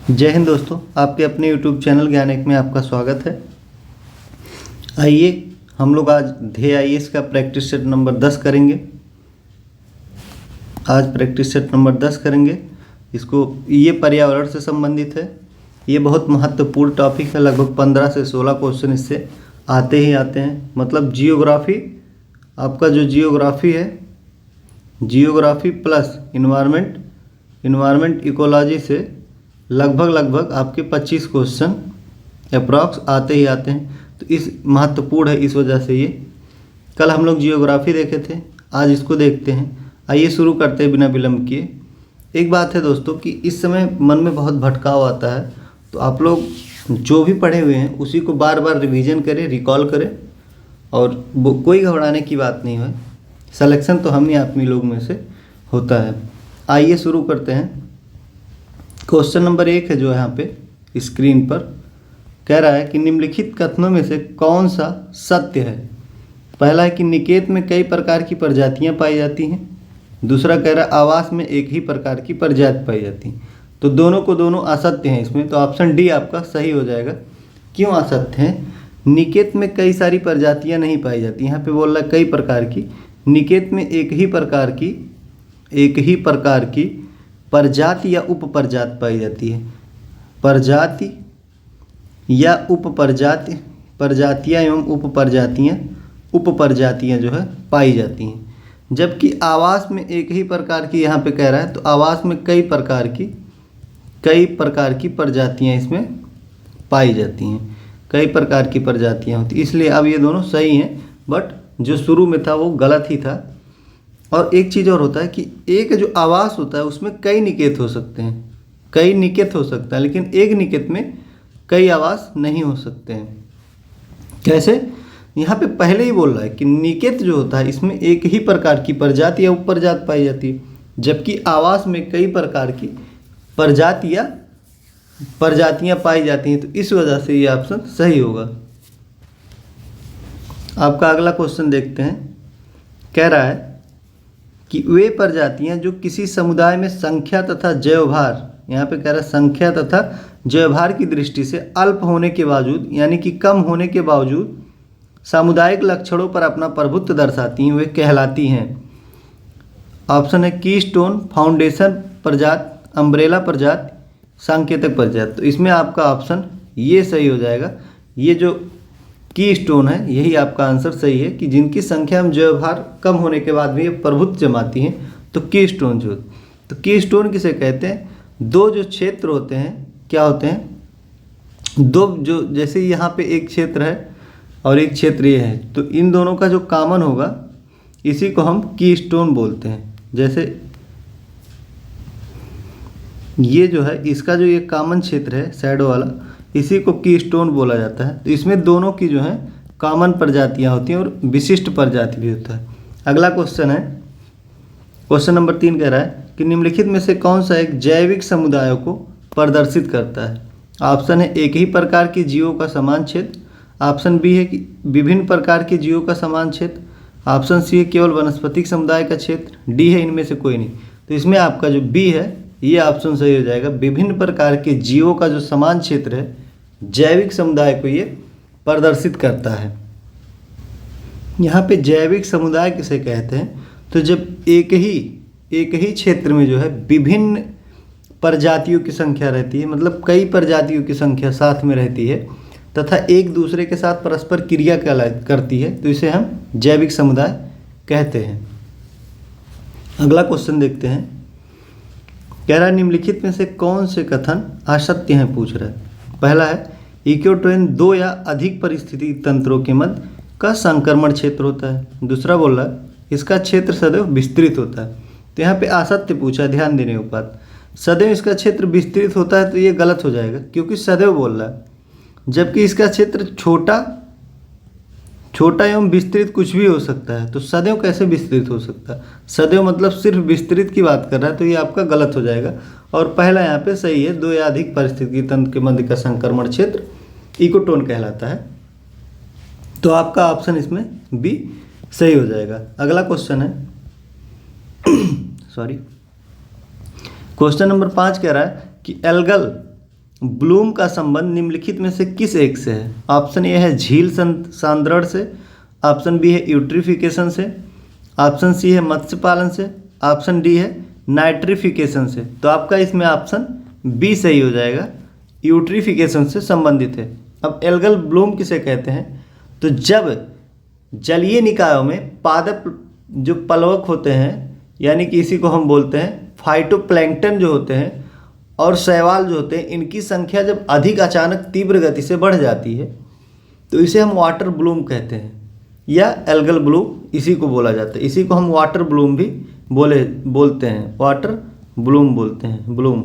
जय हिंद दोस्तों, आपके अपने YouTube चैनल ज्ञान एक में आपका स्वागत है। आइए हम लोग आज ध्येय IAS का प्रैक्टिस सेट नंबर 10 करेंगे। आज प्रैक्टिस सेट नंबर 10 करेंगे। ये पर्यावरण से संबंधित है। ये बहुत महत्वपूर्ण टॉपिक है। लगभग 15 से 16 क्वेश्चन इससे आते ही आते हैं। मतलब जियोग्राफी, आपका जो जियोग्राफी है, जियोग्राफी प्लस इन्वायरमेंट इकोलॉजी से लगभग आपके 25 क्वेश्चन अप्रॉक्स आते ही आते हैं। तो इस महत्वपूर्ण है, इस वजह से ये। कल हम लोग जियोग्राफी देखे थे, आज इसको देखते हैं। आइए शुरू करते हैं बिना विलंब किए। एक बात है दोस्तों कि इस समय मन में बहुत भटकाव आता है, तो आप लोग जो भी पढ़े हुए हैं उसी को बार बार रिवीजन करें, रिकॉल करें, और कोई घबराने की बात नहीं है। सिलेक्शन तो हम ही आदमी लोग में से होता है। आइए शुरू करते हैं। क्वेश्चन नंबर 1 है जो यहाँ पे स्क्रीन पर कह रहा है कि निम्नलिखित कथनों में से कौन सा सत्य है। पहला है कि निकेत में कई प्रकार की प्रजातियाँ पाई जाती हैं। दूसरा कह रहा है आवास में एक ही प्रकार की प्रजाति पाई जाती है। तो दोनों को दोनों असत्य हैं इसमें, तो ऑप्शन डी आपका सही हो जाएगा। क्यों असत्य है? निकेत में कई सारी प्रजातियाँ नहीं पाई जाती। यहाँ पे बोल रहा है कई प्रकार की। निकेत में एक ही प्रकार की प्रजाति या उपप्रजाति पाई जाती है। प्रजाति या उपप्रजाति, प्रजातियाँ एवं उपप्रजातियाँ जो है पाई जाती हैं। जबकि आवास में एक ही प्रकार की यहाँ पे कह रहा है, तो आवास में कई प्रकार की प्रजातियाँ इसमें पाई जाती हैं। कई प्रकार की प्रजातियाँ होती, इसलिए अब ये दोनों सही हैं, बट जो शुरू में था वो गलत ही था। और एक चीज़ और होता है कि एक जो आवास होता है उसमें कई निकेत हो सकते हैं, लेकिन एक निकेत में कई आवास नहीं हो सकते हैं। कैसे? यहाँ पे पहले ही बोल रहा है कि निकेत जो होता है इसमें एक ही प्रकार की प्रजाति या उपप्रजाति पाई जाती है, जबकि आवास में कई प्रकार की प्रजातियाँ पाई जाती हैं। तो इस वजह से ये ऑप्शन सही होगा। आपका अगला क्वेश्चन देखते हैं। कह रहा है कि वे प्रजातियां जो किसी समुदाय में संख्या तथा जैवभार, यहाँ पे कह रहा है संख्या तथा जैवभार की दृष्टि से अल्प होने के बावजूद, यानी कि कम होने के बावजूद सामुदायिक लक्षणों पर अपना प्रभुत्व दर्शाती हैं, वे कहलाती हैं। ऑप्शन है कीस्टोन, फाउंडेशन प्रजाति, अम्ब्रेला प्रजाति, सांकेतिक प्रजाति। तो इसमें आपका ऑप्शन ये सही हो जाएगा। ये जो की स्टोन है यही आपका आंसर सही है कि जिनकी संख्या में जैवभार कम होने के बाद भी ये प्रभुत्व जमाती हैं, तो की स्टोन जो, तो की स्टोन किसे कहते हैं? दो जो क्षेत्र होते हैं, क्या होते हैं? दो जो, जैसे यहाँ पे एक क्षेत्र है और एक क्षेत्र ये है, तो इन दोनों का जो कॉमन होगा इसी को हम की स्टोन बोलते हैं। जैसे ये जो है, इसका जो ये कॉमन क्षेत्र है शैडो वाला, इसी को की स्टोन बोला जाता है। तो इसमें दोनों की जो है कॉमन प्रजातियाँ होती हैं और विशिष्ट प्रजाति भी होता है। अगला क्वेश्चन है, क्वेश्चन नंबर 3 कह रहा है कि निम्नलिखित में से कौन सा एक जैविक समुदायों को प्रदर्शित करता है। ऑप्शन है एक ही प्रकार के जीवों का समान क्षेत्र। ऑप्शन बी है कि विभिन्न प्रकार के जीवों का समान क्षेत्र। ऑप्शन सी है केवल वनस्पतिक समुदाय का क्षेत्र। डी है इनमें से कोई नहीं। तो इसमें आपका जो बी है ये ऑप्शन सही हो जाएगा। विभिन्न प्रकार के जीवों का जो समान क्षेत्र है, जैविक समुदाय को ये प्रदर्शित करता है। यहाँ पे जैविक समुदाय किसे कहते हैं? तो जब एक ही क्षेत्र में जो है विभिन्न प्रजातियों की संख्या रहती है, मतलब कई प्रजातियों की संख्या साथ में रहती है तथा एक दूसरे के साथ परस्पर क्रिया करती है, तो इसे हम जैविक समुदाय कहते हैं। अगला क्वेश्चन देखते हैं। कह रहा है निम्नलिखित में से कौन से कथन असत्य हैं, पूछ रहा है। पहला है इक्वेटोरियन 2 या अधिक परिस्थिति तंत्रों के मध्य का संक्रमण क्षेत्र होता है। दूसरा बोल रहा है इसका क्षेत्र सदैव विस्तृत होता है। तो यहाँ पे असत्य पूछा, ध्यान देने की बात। सदैव इसका क्षेत्र विस्तृत होता है तो ये गलत हो जाएगा, क्योंकि सदैव बोल रहा है। जबकि इसका क्षेत्र छोटा एवं विस्तृत कुछ भी हो सकता है, तो सदैव कैसे विस्तृत हो सकता है? सदैव मतलब सिर्फ विस्तृत की बात कर रहा है, तो ये आपका गलत हो जाएगा। और पहला यहाँ पे सही है, 2 या अधिक परिस्थिति तंत्र के मध्य का संक्रमण क्षेत्र इकोटोन कहलाता है। तो आपका ऑप्शन इसमें बी सही हो जाएगा। अगला क्वेश्चन है क्वेश्चन नंबर 5 कह रहा है कि एल्गल ब्लूम का संबंध निम्नलिखित में से किस एक से है? ऑप्शन ए है झील सांद्रण से, ऑप्शन बी है यूट्रिफिकेशन से, ऑप्शन सी है मत्स्य पालन से, ऑप्शन डी है नाइट्रिफिकेशन से। तो आपका इसमें ऑप्शन बी सही हो जाएगा, यूट्रिफिकेशन से संबंधित है। अब एल्गल ब्लूम किसे कहते हैं? तो जब जलीय निकायों में पादप जो पलवक होते हैं, यानी कि इसी को हम बोलते हैं फाइटोप्लैंक्टन जो होते हैं और शैवाल जो होते हैं, इनकी संख्या जब अधिक अचानक तीव्र गति से बढ़ जाती है तो इसे हम वाटर ब्लूम कहते हैं या एल्गल ब्लूम इसी को बोला जाता है। इसी को हम वाटर ब्लूम भी बोलते हैं, वाटर ब्लूम बोलते हैं, ब्लूम।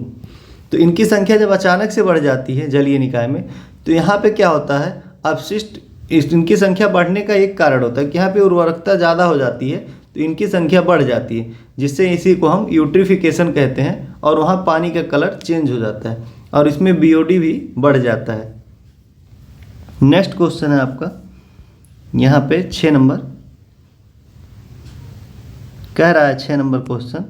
तो इनकी संख्या जब अचानक से बढ़ जाती है जलीय निकाय में, तो यहाँ पे क्या होता है, अपशिष्ट इनकी संख्या बढ़ने का एक कारण होता है कि यहाँ पे उर्वरकता ज़्यादा हो जाती है तो इनकी संख्या बढ़ जाती है, जिससे इसी को हम यूट्रिफिकेशन कहते हैं और वहाँ पानी का कलर चेंज हो जाता है और इसमें बीओडी भी बढ़ जाता है। नेक्स्ट क्वेश्चन है आपका यहाँ पे 6 नंबर, कह रहा है 6 नंबर क्वेश्चन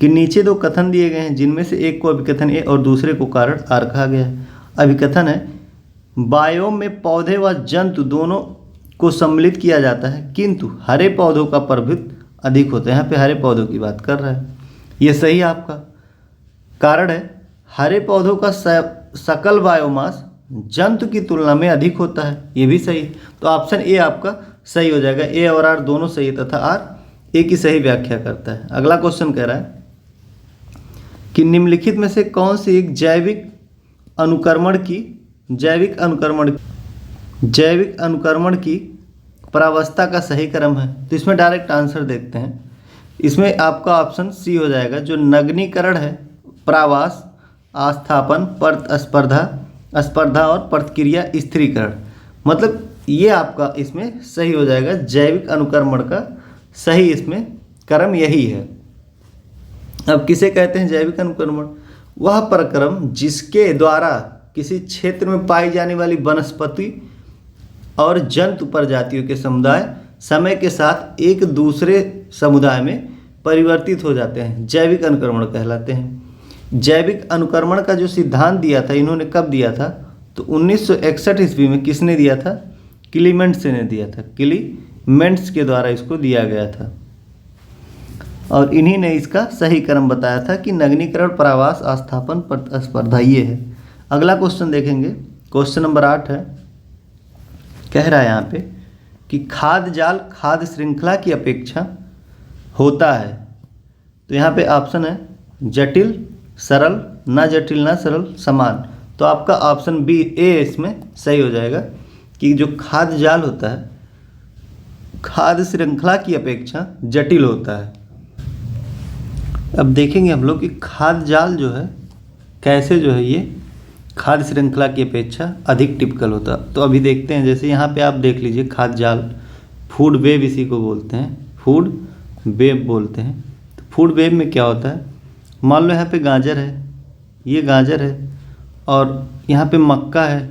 कि नीचे 2 कथन दिए गए हैं जिनमें से एक को अभिकथन ए और दूसरे को कारण आर कहा गया है। अभिकथन है बायोम में पौधे व जंतु दोनों को सम्मिलित किया जाता है किंतु हरे पौधों का प्रभुत्व अधिक होता है। यहाँ पे हरे पौधों की बात कर रहा है, ये सही है आपका। कारण है हरे पौधों का सकल बायोमास जंतु की तुलना में अधिक होता है, ये भी सही। तो ऑप्शन ए आपका सही हो जाएगा, ए और आर दोनों सही तथा आर ए की सही व्याख्या करता है। अगला क्वेश्चन कह रहा है कि निम्नलिखित में से कौन सी एक जैविक अनुकर्मण की परावस्था का सही क्रम है? तो इसमें डायरेक्ट आंसर देखते हैं। इसमें आपका ऑप्शन सी हो जाएगा, जो नग्नीकरण है, परावास, आस्थापन, स्पर्धा और प्रतिक्रिया स्थिरीकरण, मतलब ये आपका इसमें सही हो जाएगा। जैविक अनुकर्मण का सही इसमें क्रम यही है। अब किसे कहते हैं जैविक अनुकर्मण? वह प्रक्रम जिसके द्वारा किसी क्षेत्र में पाई जाने वाली वनस्पति और जंतु प्रजातियों के समुदाय समय के साथ एक दूसरे समुदाय में परिवर्तित हो जाते हैं, जैविक अनुकर्मण कहलाते हैं। जैविक अनुकर्मण का जो सिद्धांत दिया था, इन्होंने कब दिया था? तो 1961 ईस्वी में किसने दिया था? क्लीमेंट्स ने दिया था। क्लीमेंट्स के द्वारा इसको दिया गया था और इन्हीं ने इसका सही क्रम बताया था कि नग्नीकरण, परावास, आस्थापन, प्रतिस्पर्धा ये है। अगला क्वेश्चन देखेंगे, क्वेश्चन नंबर 8 है। कह रहा है यहाँ पे कि खाद्य जाल खाद्य श्रृंखला की अपेक्षा होता है। तो यहाँ पे ऑप्शन है जटिल, सरल, ना जटिल ना सरल, समान। तो आपका ऑप्शन बी ए इसमें सही हो जाएगा कि जो खाद्य जाल होता है खाद्य श्रृंखला की अपेक्षा जटिल होता है। अब देखेंगे हम लोग कि खाद्य जाल जो है कैसे जो है ये खाद्य श्रृंखला की अपेक्षा अधिक टिपिकल होता। तो अभी देखते हैं, जैसे यहाँ पे आप देख लीजिए खाद्य जाल, फूड वेब इसी को बोलते हैं, फूड वेब बोलते हैं। तो फूड वेब में क्या होता है, मान लो यहाँ पे गाजर है, ये गाजर है और यहाँ पे मक्का है,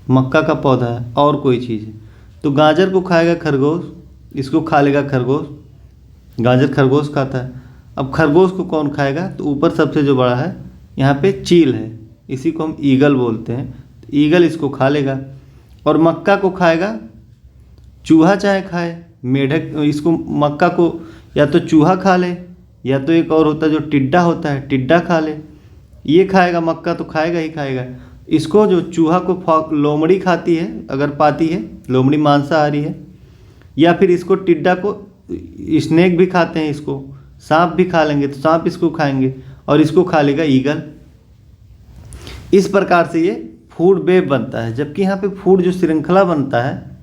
मक्का का पौधा है और कोई चीज़ है। तो गाजर को खाएगा खरगोश, इसको खा लेगा खरगोश, गाजर खरगोश खाता है। अब खरगोश को कौन खाएगा? तो ऊपर सबसे जो बड़ा है यहाँ पे चील है, इसी को हम ईगल बोलते हैं। तो ईगल इसको खा लेगा। और मक्का को खाएगा चूहा, चाहे खाए मेढक, इसको मक्का को या तो चूहा खा ले या तो एक और होता है जो टिड्डा होता है, टिड्डा खा ले। ये खाएगा, मक्का तो खाएगा ही खाएगा। इसको जो चूहा को लोमड़ी खाती है, अगर पाती है, लोमड़ी मांसाहारी है, या फिर इसको टिड्डा को स्नेक भी खाते हैं, इसको सांप भी खा लेंगे तो सांप इसको खाएंगे और इसको खा लेगा ईगल। इस प्रकार से ये फूड वेब बनता है। जबकि यहाँ पे फूड जो श्रृंखला बनता है,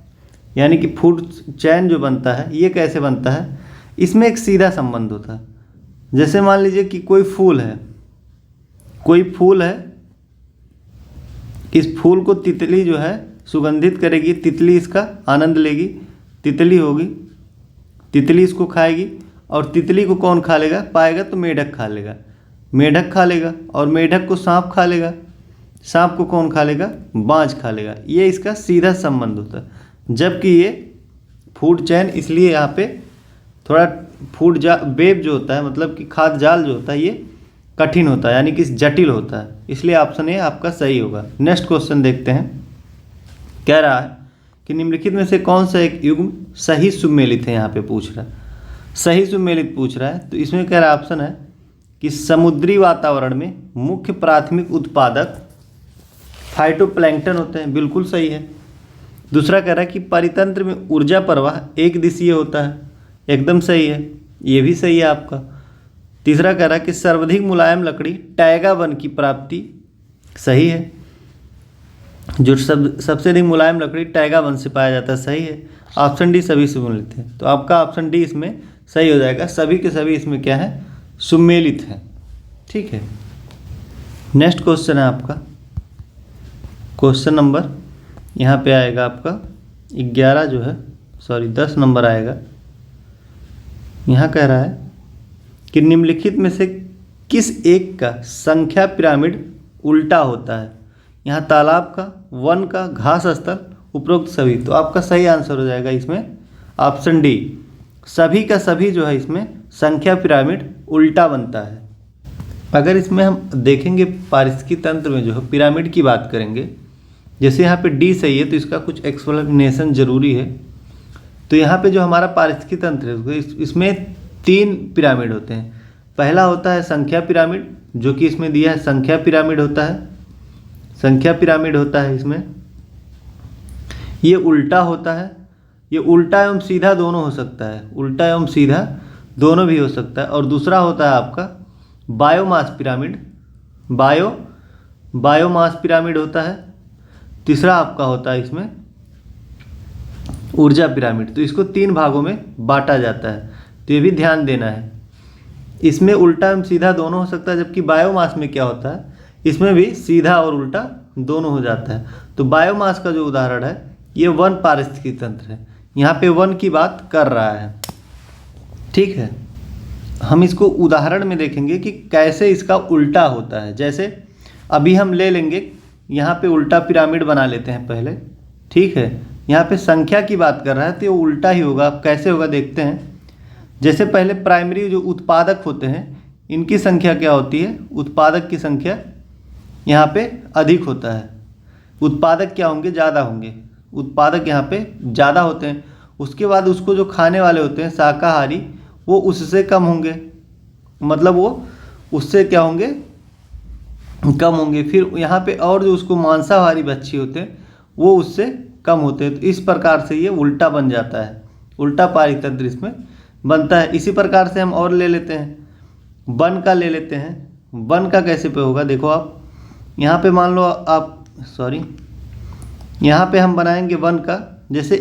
यानी कि फूड चैन जो बनता है, ये कैसे बनता है? इसमें एक सीधा संबंध होता है। जैसे मान लीजिए कि कोई फूल है, इस फूल को तितली जो है सुगंधित करेगी, तितली इसका आनंद लेगी, तितली होगी, तितली इसको खाएगी और तितली को कौन खा लेगा? पाएगा तो मेढक खा लेगा, मेढक खा लेगा और मेढक को सांप खा लेगा, सांप को कौन खा लेगा? बाज खा लेगा। ये इसका सीधा संबंध होता है। जबकि ये फूड चैन, इसलिए यहाँ पे थोड़ा फूड वेब जो होता है, मतलब कि खाद्य जाल जो होता है, ये कठिन होता है, यानी कि जटिल होता है, इसलिए ऑप्शन ए आपका सही होगा। नेक्स्ट क्वेश्चन देखते हैं। कह रहा है कि निम्नलिखित में से कौन सा एक युग्म सही सुमेलित है, यहाँ पे पूछ रहा है, सही सुमेलित पूछ रहा है। तो इसमें कह रहा है ऑप्शन है कि समुद्री वातावरण में मुख्य प्राथमिक उत्पादक फाइटोप्लैंक्टन होते हैं, बिल्कुल सही है। दूसरा कह रहा है कि परितंत्र में ऊर्जा प्रवाह एक दिशीय होता है, एकदम सही है, ये भी सही है आपका। तीसरा कह रहा है कि सर्वाधिक मुलायम लकड़ी टैगा वन की प्राप्ति, सही है, जो सबसे अधिक मुलायम लकड़ी टैगा वन से पाया जाता है, सही है। ऑप्शन डी सभी सुमेलित है, तो आपका ऑप्शन डी इसमें सही हो जाएगा। सभी के सभी इसमें क्या है, सुमेलित है, ठीक है। नेक्स्ट क्वेश्चन है आपका क्वेश्चन नंबर यहाँ पे आएगा आपका 11 जो है, सॉरी 10 नंबर आएगा। यहाँ कह रहा है कि निम्नलिखित में से किस एक का संख्या पिरामिड उल्टा होता है। यहाँ तालाब का, वन का, घास स्थल, उपरोक्त सभी। तो आपका सही आंसर हो जाएगा इसमें ऑप्शन डी, सभी का सभी जो है इसमें संख्या पिरामिड उल्टा बनता है। अगर इसमें हम देखेंगे पारिस्थितिकी तंत्र में जो है पिरामिड की बात करेंगे, जैसे यहाँ पे डी सही है तो इसका कुछ एक्सप्लेनेशन जरूरी है। तो यहाँ पे जो हमारा पारिस्थितिकी तंत्र है इसमें 3 पिरामिड होते हैं। पहला होता है संख्या पिरामिड, जो कि इसमें दिया है संख्या पिरामिड होता है, संख्या पिरामिड होता है इसमें। ये उल्टा होता है, ये उल्टा एवं सीधा दोनों हो सकता है, उल्टा एवं सीधा दोनों भी हो सकता है। और दूसरा होता है आपका बायोमास पिरामिड, बायोमास पिरामिड होता है। तीसरा आपका होता है इसमें ऊर्जा पिरामिड। तो इसको 3 भागों में बांटा जाता है, तो ये भी ध्यान देना है। इसमें उल्टा एवं सीधा दोनों हो सकता है, जबकि बायोमास में क्या होता है, इसमें भी सीधा और उल्टा दोनों हो जाता है। तो बायोमास का जो उदाहरण है ये वन पारिस्थितिकी तंत्र है, यहाँ पे वन की बात कर रहा है, ठीक है। हम इसको उदाहरण में देखेंगे कि कैसे इसका उल्टा होता है। जैसे अभी हम ले लेंगे, यहाँ पे उल्टा पिरामिड बना लेते हैं पहले, ठीक है। यहाँ पे संख्या की बात कर रहा है तो ये उल्टा ही होगा। अब कैसे होगा देखते हैं। जैसे पहले प्राइमरी जो उत्पादक होते हैं इनकी संख्या क्या होती है, उत्पादक की संख्या यहाँ पे अधिक होता है। उत्पादक क्या होंगे, ज़्यादा होंगे, उत्पादक यहाँ पे ज़्यादा होते हैं। उसके बाद उसको जो खाने वाले होते हैं शाकाहारी, वो उससे कम होंगे, मतलब वो उससे क्या होंगे, कम होंगे। फिर यहाँ पे और जो उसको मांसाहारी बच्चे होते हैं वो उससे कम होते हैं। तो इस प्रकार से ये उल्टा बन जाता है, उल्टा पारितंत्र इसमें बनता है। इसी प्रकार से हम और ले लेते हैं, वन का ले लेते हैं। वन का कैसे पे होगा, देखो आप यहाँ पे मान लो आप, सॉरी, यहाँ पे हम बनाएंगे वन का। जैसे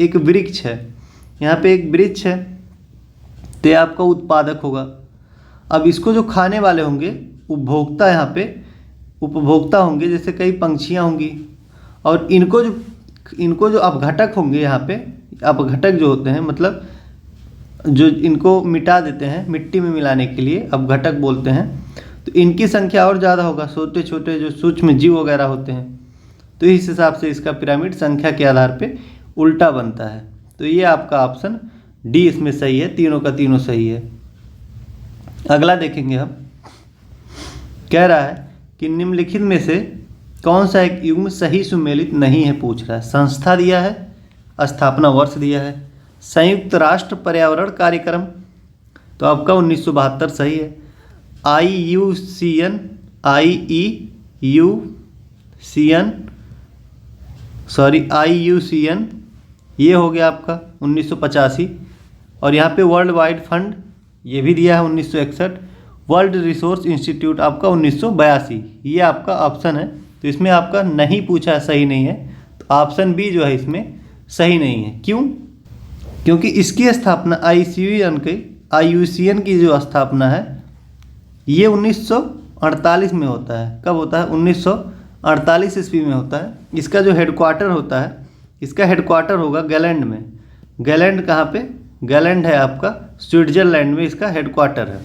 एक वृक्ष है, यहाँ पे एक वृक्ष है तो ये आपका उत्पादक होगा। अब इसको जो खाने वाले होंगे उपभोक्ता, यहाँ पे उपभोक्ता होंगे, जैसे कई पंछियाँ होंगी। और इनको जो अपघटक होंगे, यहाँ पे अपघटक जो होते हैं, मतलब जो इनको मिटा देते हैं मिट्टी में मिलाने के लिए अपघटक बोलते हैं, तो इनकी संख्या और ज़्यादा होगा। छोटे छोटे जो सूक्ष्म जीव वगैरह होते हैं, तो इस हिसाब से इसका पिरामिड संख्या के आधार पे उल्टा बनता है। तो ये आपका ऑप्शन डी इसमें सही है, तीनों का तीनों सही है। अगला देखेंगे हम। कह रहा है कि निम्नलिखित में से कौन सा एक युग्म सही सुमेलित नहीं है, पूछ रहा है। संस्था दिया है, स्थापना वर्ष दिया है, संयुक्त राष्ट्र पर्यावरण कार्यक्रम, तो आपका 1972 सही है। IUCN ये हो गया आपका 1985। और यहाँ पे वर्ल्ड वाइड फंड ये भी दिया है 1961। वर्ल्ड रिसोर्स इंस्टीट्यूट आपका 1982। ये आपका ऑप्शन है, तो इसमें आपका नहीं पूछा है, सही नहीं है। तो ऑप्शन बी जो है इसमें सही नहीं है। क्यों? क्योंकि इसकी स्थापना IUCN की जो स्थापना है ये 1948 में होता है। कब होता है? 1948 ईस्वी में होता है। इसका जो हेडक्वार्टर होता है, इसका हेडक्वार्टर होगा गैलैंड में। गैलैंड कहाँ पे? गैलैंड है आपका स्विट्जरलैंड में, इसका हेडक्वार्टर है।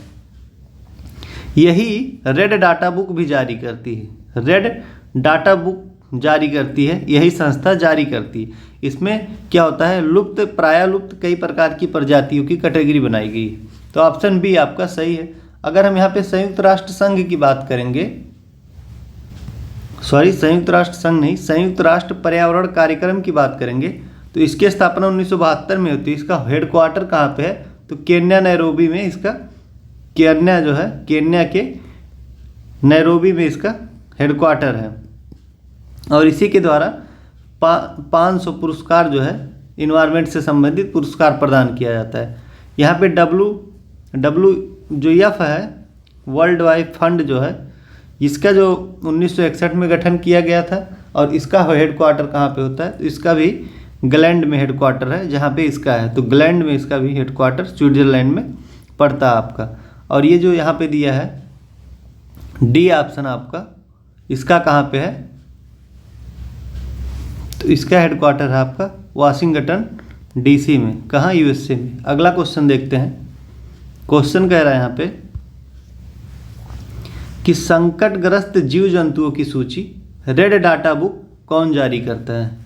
यही रेड डाटा बुक भी जारी करती है, रेड डाटा बुक जारी करती है, यही संस्था जारी करती है। इसमें क्या होता है, लुप्त प्रायः लुप्त कई प्रकार की प्रजातियों की कैटेगरी बनाई गई है। तो ऑप्शन बी आपका सही है। अगर हम यहाँ पे संयुक्त राष्ट्र संघ की बात करेंगे, संयुक्त राष्ट्र संघ नहीं, संयुक्त राष्ट्र पर्यावरण कार्यक्रम की बात करेंगे तो इसकी स्थापना 1972 में होती है। इसका हेडक्वार्टर कहाँ पे है? तो केन्या नैरोबी में इसका, केन्या जो है, केन्या के नैरोबी में इसका हेडक्वार्टर है। और इसी के द्वारा 500 पुरस्कार जो है इन्वायरमेंट से संबंधित पुरस्कार प्रदान किया जाता है। यहाँ पे डब्ल्यू जो एफ है, वर्ल्ड वाइड फंड जो है, इसका जो 1961 में गठन किया गया था और इसका हेडक्वार्टर कहाँ पे होता है? तो इसका भी ग्लैंड में हेडक्वार्टर है, जहाँ पे इसका है। तो ग्लैंड में इसका भी हेडक्वार्टर स्विट्जरलैंड में पड़ता है आपका। और ये जो यहाँ पे दिया है डी ऑप्शन आपका, इसका कहाँ पे है? तो इसका हेडक्वार्टर है आपका वाशिंगटन डीसी में। कहाँ? यूएसए में। अगला क्वेश्चन देखते हैं। क्वेश्चन कह रहा है यहाँ पे कि संकटग्रस्त जीव जंतुओं की सूची रेड डाटा बुक कौन जारी करता है?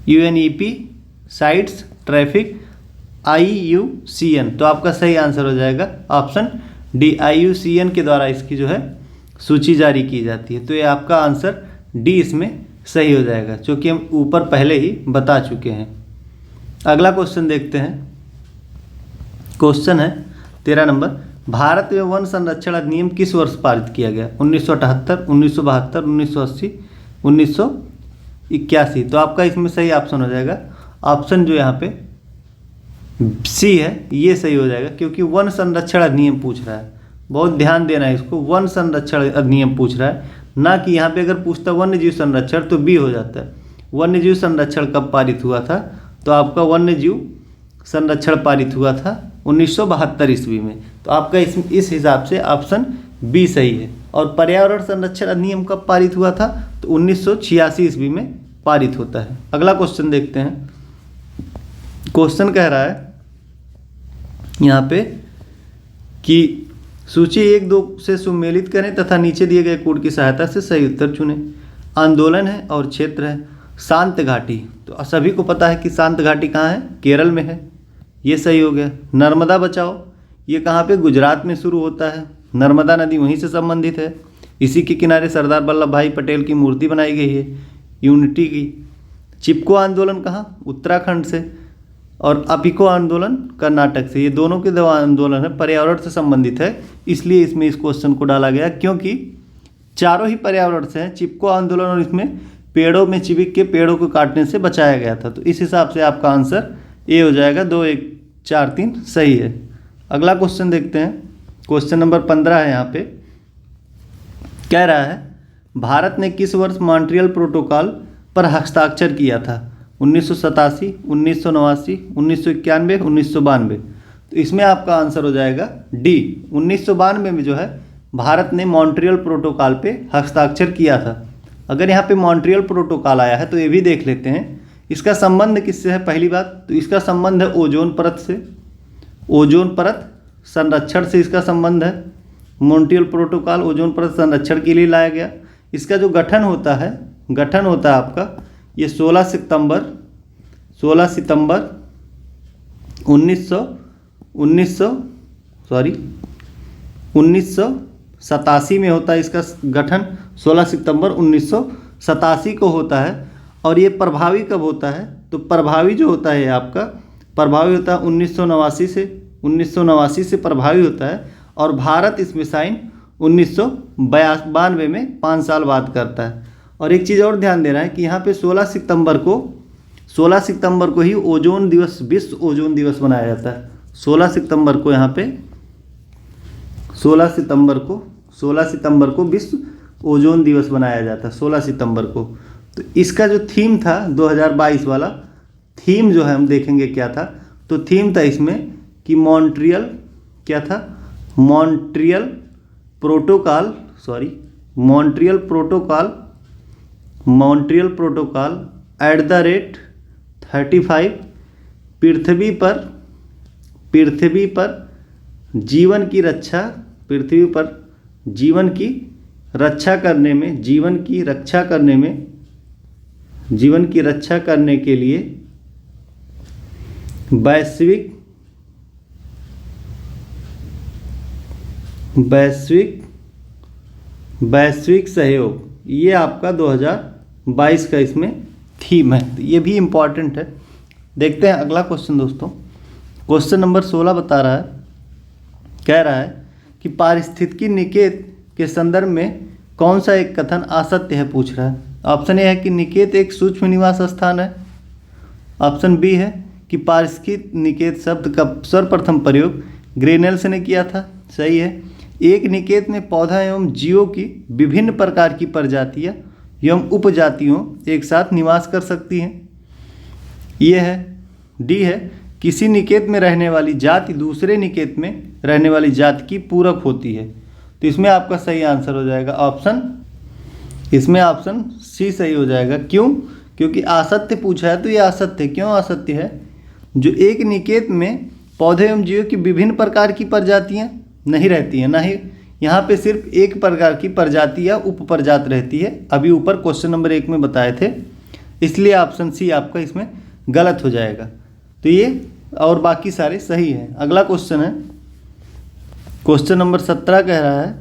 UNEP, sites, traffic, IUCN। तो आपका सही आंसर हो जाएगा ऑप्शन डी, IUCN के द्वारा इसकी जो है सूची जारी की जाती है। तो ये आपका आंसर डी इसमें सही हो जाएगा, क्योंकि हम ऊपर पहले ही बता चुके हैं। अगला क्वेश्चन देखते हैं। क्वेश्चन है 13 नंबर, भारत में वन संरक्षण अधिनियम किस वर्ष पारित किया गया? 1978, 1972, 1980, 1981। तो आपका इसमें सही ऑप्शन हो जाएगा ऑप्शन जो यहाँ पे सी है, ये सही हो जाएगा, क्योंकि वन संरक्षण अधिनियम पूछ रहा है। बहुत ध्यान देना है इसको, वन संरक्षण अधिनियम पूछ रहा है, ना कि यहाँ पे अगर पूछता वन्य जीव संरक्षण तो बी हो जाता है। वन्य जीव संरक्षण कब पारित हुआ था? तो आपका वन्य जीव संरक्षण पारित हुआ था 1972 ईस्वी में। तो आपका इस हिसाब से ऑप्शन बी सही है। और पर्यावरण संरक्षण अधिनियम कब पारित हुआ था? तो 1986 ईस्वी में पारित होता है। अगला क्वेश्चन देखते हैं। क्वेश्चन कह रहा है यहाँ पे कि सूची 1-2 से सुमेलित करें तथा नीचे दिए गए कोड की सहायता से सही उत्तर चुनें। आंदोलन है और क्षेत्र है। शांत घाटी, तो सभी को पता है कि शांत घाटी कहाँ है? केरल में है, ये सही हो गया। नर्मदा बचाओ, ये कहाँ पे? गुजरात में शुरू होता है, नर्मदा नदी वहीं से संबंधित है। इसी के किनारे सरदार वल्लभ भाई पटेल की मूर्ति बनाई गई है, यूनिटी की। चिपको आंदोलन कहाँ? उत्तराखंड से। और अपिको आंदोलन कर्नाटक से। ये दोनों के दो आंदोलन है, पर्यावरण से संबंधित है, इसलिए इसमें इस क्वेश्चन को डाला गया, क्योंकि चारों ही पर्यावरण से हैं। चिपको आंदोलन और इसमें पेड़ों में चिपक के पेड़ों को काटने से बचाया गया था। तो इस हिसाब से आपका आंसर ए हो जाएगा। 2, 1, 4, 3 सही है। अगला क्वेश्चन देखते हैं। क्वेश्चन नंबर 15 है। यहाँ पे कह रहा है भारत ने किस वर्ष मॉन्ट्रियल प्रोटोकॉल पर हस्ताक्षर किया था? 1987, 1989, 1991, 1992। तो इसमें आपका आंसर हो जाएगा डी। 1992 में जो है भारत ने मॉन्ट्रियल प्रोटोकॉल पे हस्ताक्षर किया था। अगर यहाँ पे मॉन्ट्रियल प्रोटोकॉल आया है तो ये भी देख लेते हैं इसका संबंध किससे है। पहली बात तो इसका संबंध है ओजोन परत से, ओजोन परत संरक्षण से इसका संबंध है। मॉन्ट्रियल प्रोटोकॉल ओजोन परत संरक्षण के लिए लाया गया। इसका जो गठन होता है आपका ये 16 सितंबर 1987 में होता है। इसका गठन 16 सितंबर 1987 को होता है। और ये प्रभावी कब होता है? तो प्रभावी जो होता है आपका प्रभावी होता है 1989 से प्रभावी होता है। और भारत इसमें साइन 1992 में 5 साल बाद करता है। और एक चीज़ और ध्यान देना है कि यहाँ पे 16 सितंबर को ही ओजोन दिवस, विश्व ओजोन दिवस मनाया जाता है। 16 सितंबर को यहाँ पे 16 सितंबर को विश्व ओजोन दिवस मनाया जाता है 16 सितंबर को। तो इसका जो थीम था 2022 वाला थीम जो है हम देखेंगे क्या था। तो थीम था इसमें कि मॉन्ट्रियल प्रोटोकॉल @35 पृथ्वी पर जीवन की रक्षा करने के लिए वैश्विक सहयोग, ये आपका 2022 का इसमें थीम है, तो ये भी इम्पॉर्टेंट है। देखते हैं अगला क्वेश्चन दोस्तों। क्वेश्चन नंबर 16 बता रहा है, कह रहा है कि पारिस्थितिकी निकेत के संदर्भ में कौन सा एक कथन असत्य है, पूछ रहा है। ऑप्शन ए है कि निकेत एक सूक्ष्म निवास स्थान है। ऑप्शन बी है कि पारिस्थितिकी निकेत शब्द का सर्वप्रथम प्रयोग ग्रेनेल्स ने किया था, सही है। एक निकेत में पौधा एवं जीवों की विभिन्न प्रकार की प्रजातियां एवं उपजातियों एक साथ निवास कर सकती हैं, ये है। डी है किसी निकेत में रहने वाली जाति दूसरे निकेत में रहने वाली जाति की पूरक होती है। तो इसमें आपका सही आंसर हो जाएगा ऑप्शन सी सही हो जाएगा। क्यों? क्योंकि असत्य पूछा है तो ये असत्य। क्यों असत्य है? जो एक निकेत में पौधे एवं जीवों की विभिन्न प्रकार की प्रजातियां नहीं रहती हैं, ना ही यहाँ पे सिर्फ एक प्रकार की प्रजाति या उप प्रजाति रहती है, अभी ऊपर क्वेश्चन नंबर 1 में बताए थे, इसलिए ऑप्शन सी आपका इसमें गलत हो जाएगा। तो ये और बाकी सारे सही हैं। अगला क्वेश्चन है, क्वेश्चन नंबर 17 कह रहा है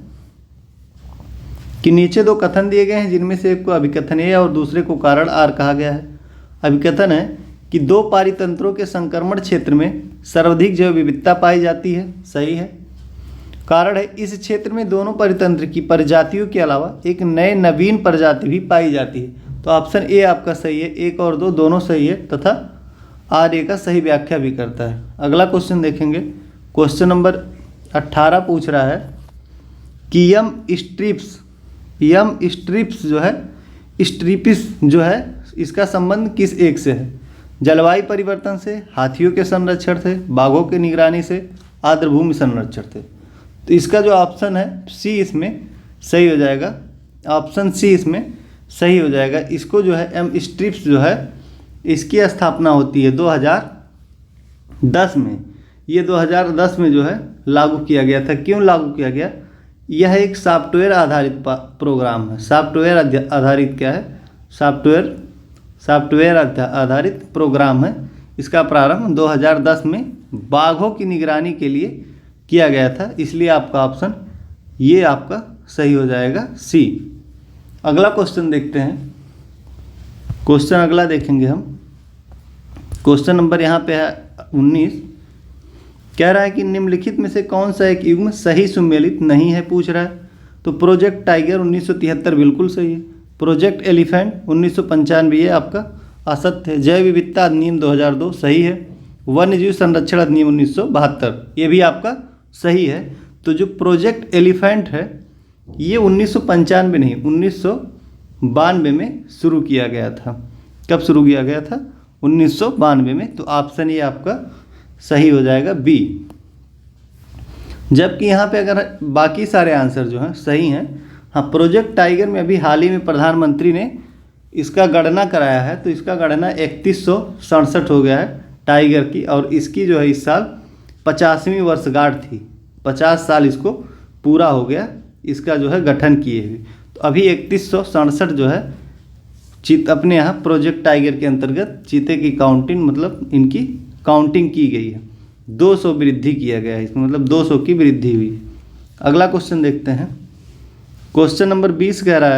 कि नीचे दो कथन दिए गए हैं जिनमें से एक को अभिकथन ए और दूसरे को कारण आर कहा गया है। अभिकथन है कि दो पारितंत्रों के संक्रमण क्षेत्र में सर्वाधिक जैव विविधता पाई जाती है, सही है। कारण है इस क्षेत्र में दोनों पारितंत्र की प्रजातियों के अलावा एक नए नवीन प्रजाति भी पाई जाती है। तो ऑप्शन ए आपका सही है, 1 और 2 दोनों सही है तथा आर ए का सही व्याख्या भी करता है। अगला क्वेश्चन देखेंगे, क्वेश्चन नंबर 18 पूछ रहा है कि यम स्ट्रिप्स जो है इसका संबंध किस एक से है? जलवायु परिवर्तन से, हाथियों के संरक्षण से, बाघों की निगरानी से, आर्द्रभूमि संरक्षण से। तो इसका जो ऑप्शन है सी इसमें सही हो जाएगा। ऑप्शन सी इसमें सही हो जाएगा। इसको जो है एम स्ट्रिप्स जो है इसकी स्थापना होती है 2010 में। ये 2010 में जो है लागू किया गया था। क्यों लागू किया गया? यह एक सॉफ्टवेयर आधारित प्रोग्राम है। सॉफ्टवेयर आधारित क्या है? सॉफ्टवेयर आधारित प्रोग्राम है। इसका प्रारंभ 2010 में बाघों की निगरानी के लिए किया गया था, इसलिए आपका ऑप्शन ये आपका सही हो जाएगा सी। अगला क्वेश्चन देखते हैं। क्वेश्चन अगला देखेंगे हम। क्वेश्चन नंबर यहाँ पे है 19, कह रहा है कि निम्नलिखित में से कौन सा एक युग्म सही सुमेलित नहीं है, पूछ रहा है। तो प्रोजेक्ट टाइगर 1973 बिल्कुल सही है। प्रोजेक्ट एलिफेंट 1995 ये आपका असत्य है। जैव विविधता अधिनियम 2002 सही है। वन्यजीव संरक्षण अधिनियम 1972 ये भी आपका सही है। तो जो प्रोजेक्ट एलिफेंट है ये 1995 नहीं 1992 में शुरू किया गया था। कब शुरू किया गया था? 1992 में। तो ऑप्शन ये आपका सही हो जाएगा बी। जबकि यहाँ पे अगर बाकी सारे आंसर जो हैं सही हैं। हाँ, प्रोजेक्ट टाइगर में अभी हाल ही में प्रधानमंत्री ने इसका गणना कराया है, तो इसका गणना 3167 हो गया है टाइगर की, और इसकी जो है इस साल 50वीं वर्षगांठ थी। 50 साल इसको पूरा हो गया इसका जो है गठन किए हुए। तो अभी 3167 जो है अपने यहाँ प्रोजेक्ट टाइगर के अंतर्गत चीते की काउंटिंग मतलब इनकी काउंटिंग की गई है। 200 वृद्धि किया गया है इसमें, मतलब 200 की वृद्धि हुई है। अगला क्वेश्चन देखते हैं। क्वेश्चन नंबर 20 कह रहा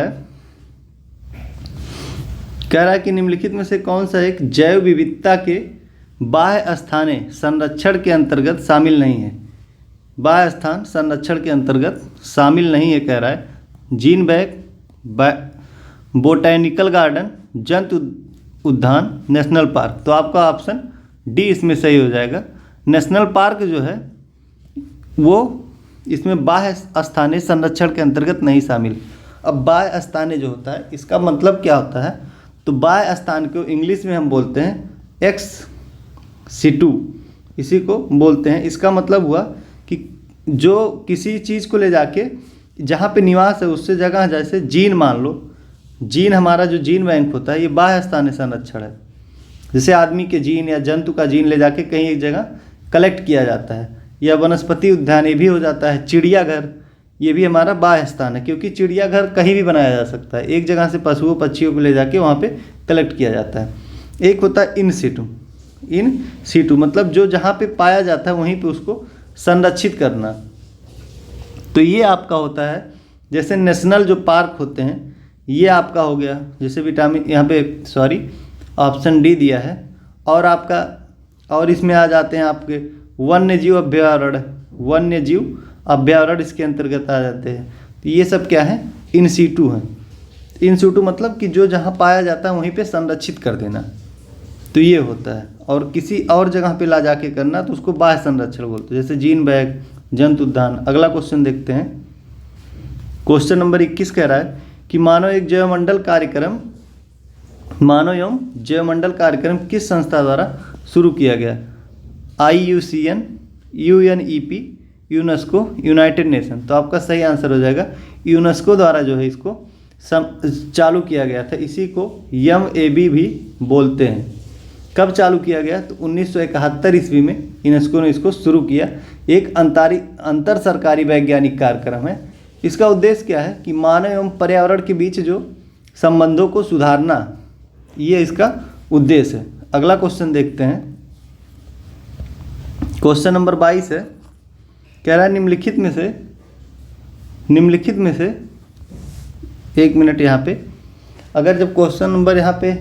है कि निम्नलिखित में से कौन सा एक जैव विविधता के बाह्य स्थानीय संरक्षण के अंतर्गत शामिल नहीं है? बाह्य स्थान संरक्षण के अंतर्गत शामिल नहीं है कह रहा है। जीन बैंक, बोटैनिकल गार्डन, जंतु उद्यान, नेशनल पार्क। तो आपका ऑप्शन डी इसमें सही हो जाएगा। नेशनल पार्क जो है वो इसमें बाह्य स्थानीय संरक्षण के अंतर्गत नहीं शामिल। अब बाह्य स्थानीय जो होता है इसका मतलब क्या होता है? तो बाह्य स्थान को इंग्लिश में हम बोलते हैं एक्स सिटू, इसी को बोलते हैं। इसका मतलब हुआ कि जो किसी चीज़ को ले जाके जहाँ पे निवास है उससे जगह, जैसे जीन मान लो, जीन हमारा जो जीन बैंक होता है ये बाह्य स्थानीय संरक्षण है। जैसे आदमी के जीन या जंतु का जीन ले जाके कहीं एक जगह कलेक्ट किया जाता है, या वनस्पति उद्यान ये भी हो जाता है। चिड़ियाघर ये भी हमारा बाह्य स्थान है, क्योंकि चिड़ियाघर कहीं भी बनाया जा सकता है। एक जगह से पशुओं पक्षियों को ले जाके वहाँ पे कलेक्ट किया जाता है। एक होता है इन सीटू मतलब जो जहाँ पे पाया जाता है वहीं पे उसको संरक्षित करना। तो ये आपका होता है, जैसे नेशनल जो पार्क होते हैं ये आपका हो गया, जैसे विटामिन यहाँ पे ऑप्शन डी दिया है। और आपका और इसमें आ जाते हैं आपके वन्य जीव अभ्यारण्य इसके अंतर्गत आ जाते हैं। तो ये सब क्या है, इन सीटू हैं। इन सीटू मतलब कि जो जहाँ पाया जाता है वहीं पे संरक्षित कर देना, तो ये होता है। और किसी और जगह पे ला जाके करना तो उसको बाह्य संरक्षण बोलते हैं, जैसे जीन बैंक, जंतु उद्यान। अगला क्वेश्चन देखते हैं। क्वेश्चन नंबर 21 कह रहा है कि मानव एवं जैवमंडल कार्यक्रम किस संस्था द्वारा शुरू किया गया? IUCN, UNEP, UNESCO, United nation. तो आपका सही आंसर हो जाएगा यूनेस्को द्वारा जो है इसको चालू किया गया था। इसी को MAB भी बोलते हैं। कब चालू किया गया? तो 1971 ईस्वी में यूनेस्को ने इसको शुरू किया। एक अंतर सरकारी वैज्ञानिक कार्यक्रम है। इसका उद्देश्य क्या है कि मानव एवं पर्यावरण के बीच जो संबंधों को सुधारना, ये इसका उद्देश्य है। अगला क्वेश्चन देखते हैं। क्वेश्चन नंबर 22 है, कह रहा है निम्नलिखित में से एक मिनट यहाँ पे, अगर जब क्वेश्चन नंबर यहाँ पे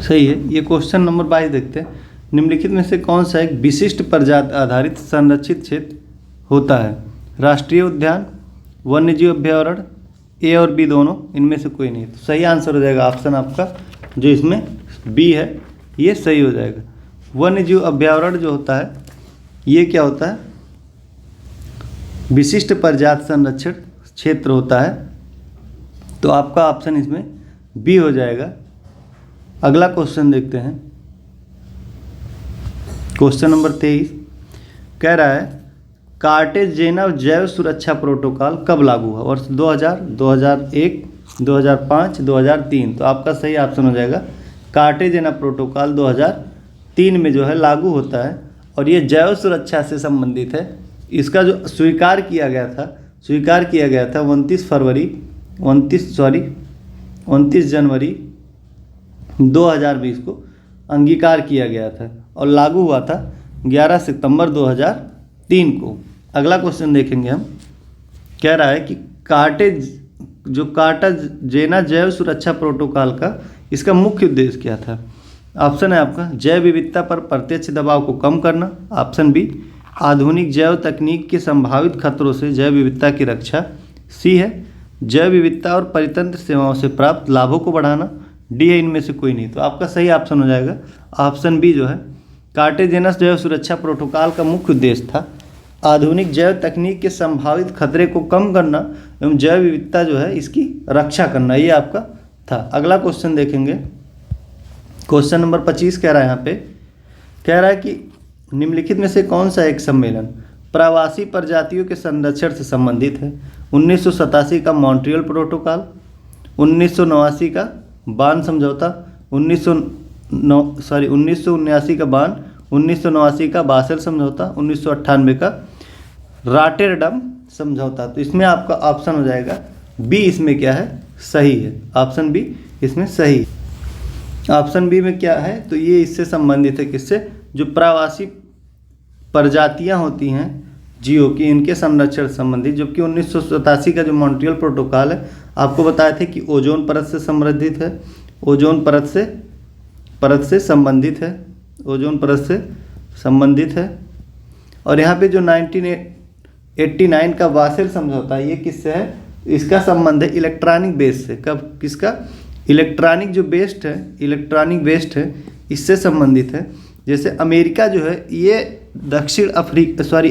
सही है, ये क्वेश्चन नंबर 22 देखते हैं। निम्नलिखित में से कौन सा एक विशिष्ट प्रजाति आधारित संरक्षित क्षेत्र होता है? राष्ट्रीय उद्यान, वन्यजीव अभ्यारण्य, ए और बी दोनों, इनमें से कोई नहीं। तो सही आंसर हो जाएगा ऑप्शन आपका जो इसमें बी है, ये सही हो जाएगा। वन्यजीव अभ्यारण्य जो होता है ये क्या होता है? विशिष्ट प्रजाति संरक्षण क्षेत्र होता है। तो आपका ऑप्शन इसमें बी हो जाएगा। अगला क्वेश्चन देखते हैं। क्वेश्चन नंबर 23 कह रहा है कार्टेजेना जैव सुरक्षा प्रोटोकॉल कब लागू हुआ? वर्ष 2000, 2001, 2005, 2003। तो आपका सही ऑप्शन हो जाएगा कार्टेजेना प्रोटोकॉल 2003 में जो है लागू होता है। और ये जैव सुरक्षा से संबंधित है। इसका जो स्वीकार किया गया था 29 जनवरी 2020 को अंगीकार किया गया था और लागू हुआ था 11 सितंबर 2003 को। अगला क्वेश्चन देखेंगे हम। कह रहा है कि कार्टेजेना जैव सुरक्षा प्रोटोकॉल का इसका मुख्य उद्देश्य क्या था? ऑप्शन है आपका जैव विविधता पर प्रत्यक्ष दबाव को कम करना। ऑप्शन बी आधुनिक जैव तकनीक के संभावित खतरों से जैव विविधता की रक्षा। सी है जैव विविधता और परितंत्र सेवाओं से प्राप्त लाभों को बढ़ाना। डी है इनमें से कोई नहीं। तो आपका सही ऑप्शन हो जाएगा ऑप्शन बी जो है कार्टेजेना जैव सुरक्षा प्रोटोकॉल का मुख्य उद्देश्य था आधुनिक जैव तकनीक के संभावित खतरे को कम करना एवं जैव विविधता जो है इसकी रक्षा करना, ये आपका था। अगला क्वेश्चन देखेंगे। क्वेश्चन नंबर 25 कह रहा है यहाँ पे, कह रहा है कि निम्नलिखित में से कौन सा एक सम्मेलन प्रवासी प्रजातियों के संरक्षण से संबंधित है? 1987 का मॉन्ट्रियल प्रोटोकॉल, 1989 का बान समझौता, 1979 का बान, 1989 का बासेल समझौता, 1998 का रॉटरडैम समझौता। तो इसमें आपका ऑप्शन हो जाएगा बी, इसमें क्या है सही है। ऑप्शन बी इसमें सही है। ऑप्शन बी में क्या है? तो ये इससे संबंधित है, किससे? जो प्रवासी प्रजातियां होती हैं जीव की, इनके संरक्षण संबंधित। जबकि 1987 का जो मॉन्ट्रियल प्रोटोकॉल है आपको बताए थे कि ओजोन परत से संबंधित है, ओजोन परत से संबंधित है। और यहाँ पे जो 1989 का बासेल समझौता है ये किससे है? इसका संबंध है इलेक्ट्रॉनिक वेस्ट से। कब? किसका? इलेक्ट्रॉनिक वेस्ट है इससे संबंधित है। जैसे अमेरिका जो है ये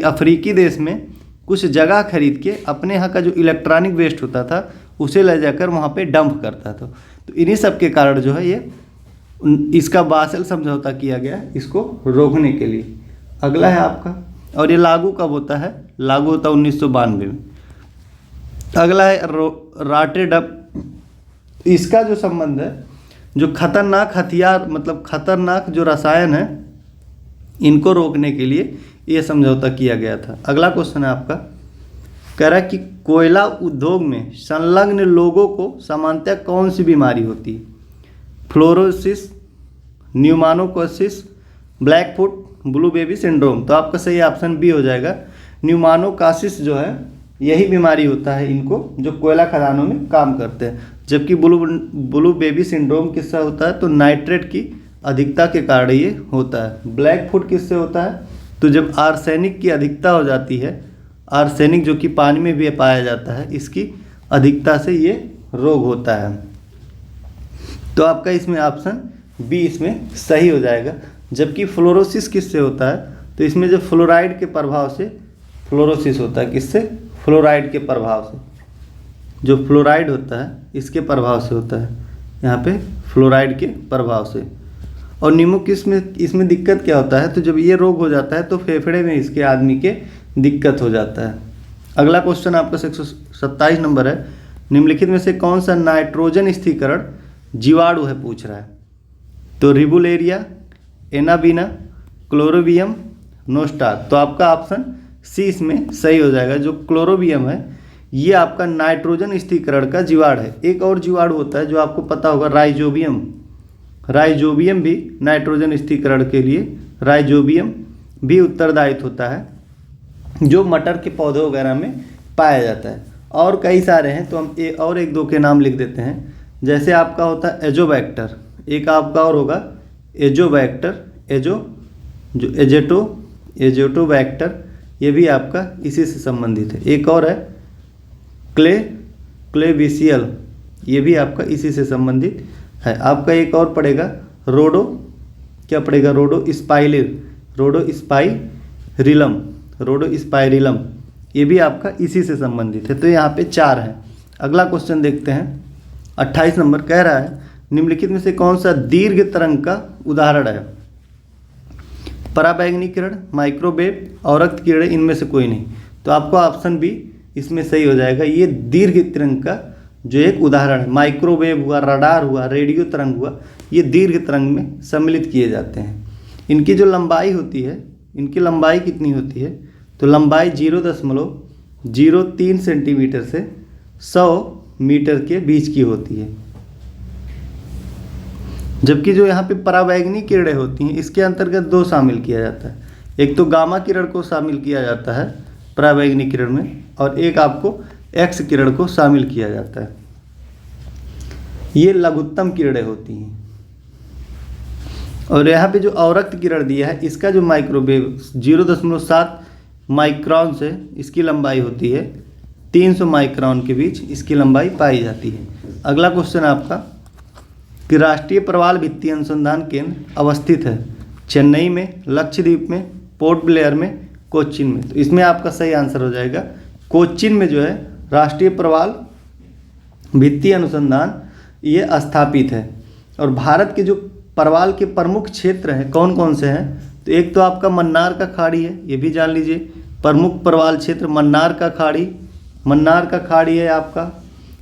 अफ्रीकी देश में कुछ जगह खरीद के अपने यहाँ का जो इलेक्ट्रॉनिक वेस्ट होता था उसे ले जाकर वहाँ पे डंप करता था। तो इन्हीं सब के कारण जो है ये इसका बासेल समझौता किया गया इसको रोकने के लिए। अगला है आपका, और ये लागू कब होता है? लागू होता है 1992 में। अगला है रॉटरडैम। इसका जो संबंध है जो खतरनाक हथियार मतलब खतरनाक जो रसायन है इनको रोकने के लिए ये समझौता किया गया था। अगला क्वेश्चन है आपका, कह रहा है कि कोयला उद्योग में संलग्न लोगों को सामान्यतः कौन सी बीमारी होती है? Fluorosis, pneumoconiosis, blackfoot, blue baby syndrome. तो आपका सही ऑप्शन बी हो जाएगा न्यूमानोकासिस जो है यही बीमारी होता है इनको, जो कोयला खदानों में काम करते हैं। जबकि ब्लू बेबी सिंड्रोम किससे होता है, तो नाइट्रेट की अधिकता के कारण ये होता है। ब्लैक फुट किससे होता है, तो जब आर्सेनिक की अधिकता हो जाती है, आर्सेनिक जो कि पानी में भी पाया जाता है, इसकी अधिकता से ये रोग होता है। तो आपका इसमें ऑप्शन बी इसमें सही हो जाएगा। जबकि फ्लोरोसिस किससे होता है, तो इसमें जो फ्लोराइड के प्रभाव से फ्लोरोसिस होता है, किससे, फ्लोराइड के प्रभाव से, जो फ्लोराइड होता है इसके प्रभाव से होता है, यहाँ पे फ्लोराइड के प्रभाव से। और न्यूमोकिस में इसमें दिक्कत क्या होता है, तो जब ये रोग हो जाता है तो फेफड़े में इसके आदमी के दिक्कत हो जाता है। अगला क्वेश्चन आपका 127 नंबर है, निम्नलिखित में से कौन सा नाइट्रोजन स्थिरीकरण जीवाणु है, पूछ रहा है। तो रिबुलेरिया, एनाबीना, क्लोरोबियम, नोस्टाक। तो आपका ऑप्शन सी इसमें सही हो जाएगा। जो क्लोरोबियम है ये आपका नाइट्रोजन स्थिरीकरण का जीवाणु है। एक और जीवाणु होता है जो आपको पता होगा, राइजोबियम। राइजोबियम भी नाइट्रोजन स्थिरीकरण के लिए राइजोबियम भी उत्तरदायित्व होता है, जो मटर के पौधे वगैरह में पाया जाता है। और कई सारे हैं, तो हम और एक दो के नाम लिख देते हैं। जैसे आपका होता है एजोबैक्टर, एक आपका और होगा एजोबैक्टर, एजेटोबैक्टर, ये भी आपका इसी से संबंधित है। एक और है क्लेविसियल, ये भी आपका इसी से संबंधित है। आपका एक और पड़ेगा रोडो, क्या पड़ेगा, रोडोस्पाइरिलम, ये भी आपका इसी से संबंधित है। तो यहाँ पे 4 हैं। अगला क्वेश्चन देखते हैं, 28 नंबर कह रहा है, निम्नलिखित में से कौन सा दीर्घ तरंग का उदाहरण है। पराबैंगनी किरण, माइक्रोवेव, अवरक्त किरण, इनमें से कोई नहीं। तो आपको ऑप्शन बी इसमें सही हो जाएगा। ये दीर्घ तरंग का जो एक उदाहरण है, माइक्रोवेव हुआ, रडार हुआ, रेडियो तरंग हुआ, ये दीर्घ तरंग में सम्मिलित किए जाते हैं। इनकी जो लंबाई होती है, इनकी लंबाई कितनी होती है, तो लंबाई 0.03 सेंटीमीटर से 100 मीटर के बीच की होती है। जबकि जो यहाँ पे पराबैंगनी किरणें होती हैं, इसके अंतर्गत 2 शामिल किया जाता है। एक तो गामा किरण को शामिल किया जाता है पराबैंगनी किरण में, और एक आपको एक्स किरण को शामिल किया जाता है। ये लघुत्तम किरणें होती हैं। और यहाँ पे जो अवरक्त किरण दिया है, इसका जो माइक्रोवेव 0.7 माइक्रोन से इसकी लंबाई होती है, 300 माइक्रोन के बीच इसकी लंबाई पाई जाती है। अगला क्वेश्चन आपका कि राष्ट्रीय प्रवाल भित्ति अनुसंधान केंद्र अवस्थित है चेन्नई में, लक्षद्वीप में, पोर्ट ब्लेयर में, कोच्चिन में। तो इसमें आपका सही आंसर हो जाएगा कोच्चिन में जो है राष्ट्रीय प्रवाल भित्ति अनुसंधान ये स्थापित है। और भारत के जो प्रवाल के प्रमुख क्षेत्र हैं कौन कौन से हैं, तो एक तो आपका मन्नार का खाड़ी है, ये भी जान लीजिए। प्रमुख प्रवाल क्षेत्र मन्नार का खाड़ी है आपका।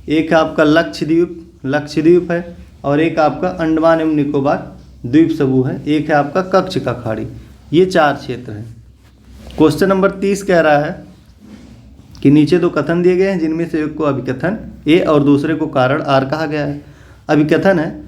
एक आपका लक्षद्वीप है, और एक आपका अंडमान एवं निकोबार द्वीप समूह है। एक है आपका कच्छ का खाड़ी। ये 4 क्षेत्र हैं। क्वेश्चन नंबर 30 कह रहा है कि नीचे 2 कथन दिए गए हैं, जिनमें से एक को अभिकथन ए और दूसरे को कारण आर कहा गया है। अभिकथन है,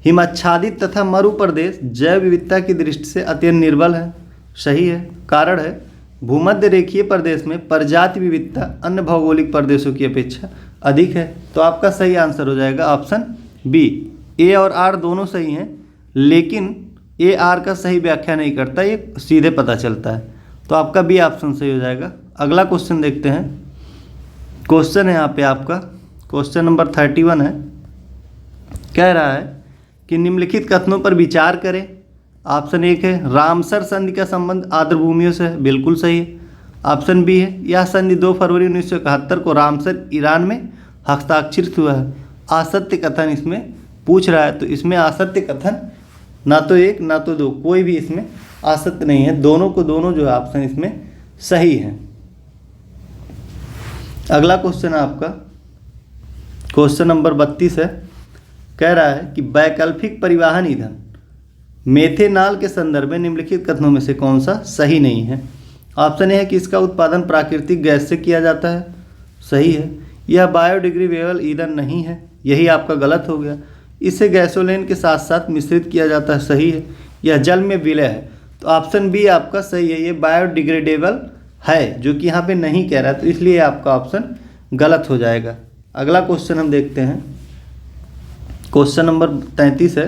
हिमाच्छादित तथा मरु प्रदेश जैव विविधता की दृष्टि से अत्यंत निर्बल है। सही है। कारण है, भूमध्य रेखीय प्रदेश में प्रजाति विविधता अन्य भौगोलिक प्रदेशों की अपेक्षा अधिक है। तो आपका सही आंसर हो जाएगा ऑप्शन बी। ए और आर दोनों सही हैं, लेकिन ए आर का सही व्याख्या नहीं करता, ये सीधे पता चलता है। तो आपका बी ऑप्शन सही हो जाएगा। अगला क्वेश्चन देखते हैं। क्वेश्चन है यहाँ पे आपका क्वेश्चन नंबर 31 है। कह रहा है कि निम्नलिखित कथनों पर विचार करें। ऑप्शन 1 है रामसर संधि का संबंध आर्द्रभूमियों से है, बिल्कुल सही है। ऑप्शन बी है यह संधि 2 फरवरी 1971 को रामसर ईरान में हस्ताक्षरित हुआ है। असत्य कथन इसमें पूछ रहा है, तो इसमें असत्य कथन ना तो 1 ना तो 2, कोई भी इसमें असत्य नहीं है। दोनों को दोनों जो है ऑप्शन इसमें सही है। अगला क्वेश्चन है आपका क्वेश्चन नंबर 32 है। कह रहा है कि वैकल्पिक परिवहन ईंधन मेथेनॉल के संदर्भ में निम्नलिखित कथनों में से कौन सा सही नहीं है। ऑप्शन ए है कि इसका उत्पादन प्राकृतिक गैस से किया जाता है, सही है। यह बायोडिग्रेडेबल ईंधन नहीं है, यही आपका गलत हो गया। इसे गैसोलीन के साथ साथ मिश्रित किया जाता है, सही है। यह जल में विलय है, तो ऑप्शन बी आपका सही है। ये बायोडिग्रेडेबल है, जो कि यहाँ पे नहीं कह रहा है, तो इसलिए आपका ऑप्शन गलत हो जाएगा। अगला क्वेश्चन हम देखते हैं, क्वेश्चन नंबर 33 है।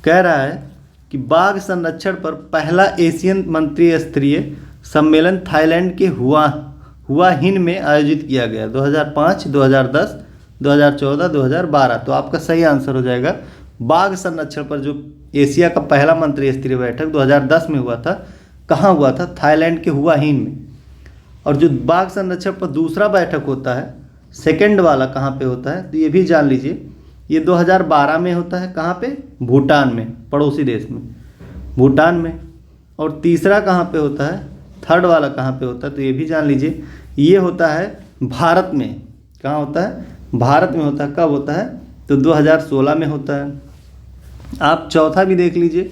कह रहा है कि बाघ संरक्षण पर पहला एशियन मंत्री स्तरीय सम्मेलन थाईलैंड के हुआ हिन में आयोजित किया गया 2005, 2010, 2014, 2012। तो आपका सही आंसर हो जाएगा बाघ संरक्षण पर जो एशिया का पहला मंत्री स्तरीय बैठक 2010 में हुआ था, कहाँ हुआ था? थाईलैंड के हुआ हिन में। और जो बाघ संरक्षण पर दूसरा बैठक होता है, सेकंड वाला कहाँ पे होता है? तो ये भी जान लीजिए, ये 2012 में होता है। कहाँ पे? भूटान में, पड़ोसी देश में, भूटान में। और तीसरा कहाँ पे होता है? थर्ड वाला कहाँ पे होता है? तो ये भी जान लीजिए, ये होता है भारत में। कहाँ होता है? भारत में होता है। कब होता है? तो 2016 में होता है। आप चौथा भी देख लीजिए,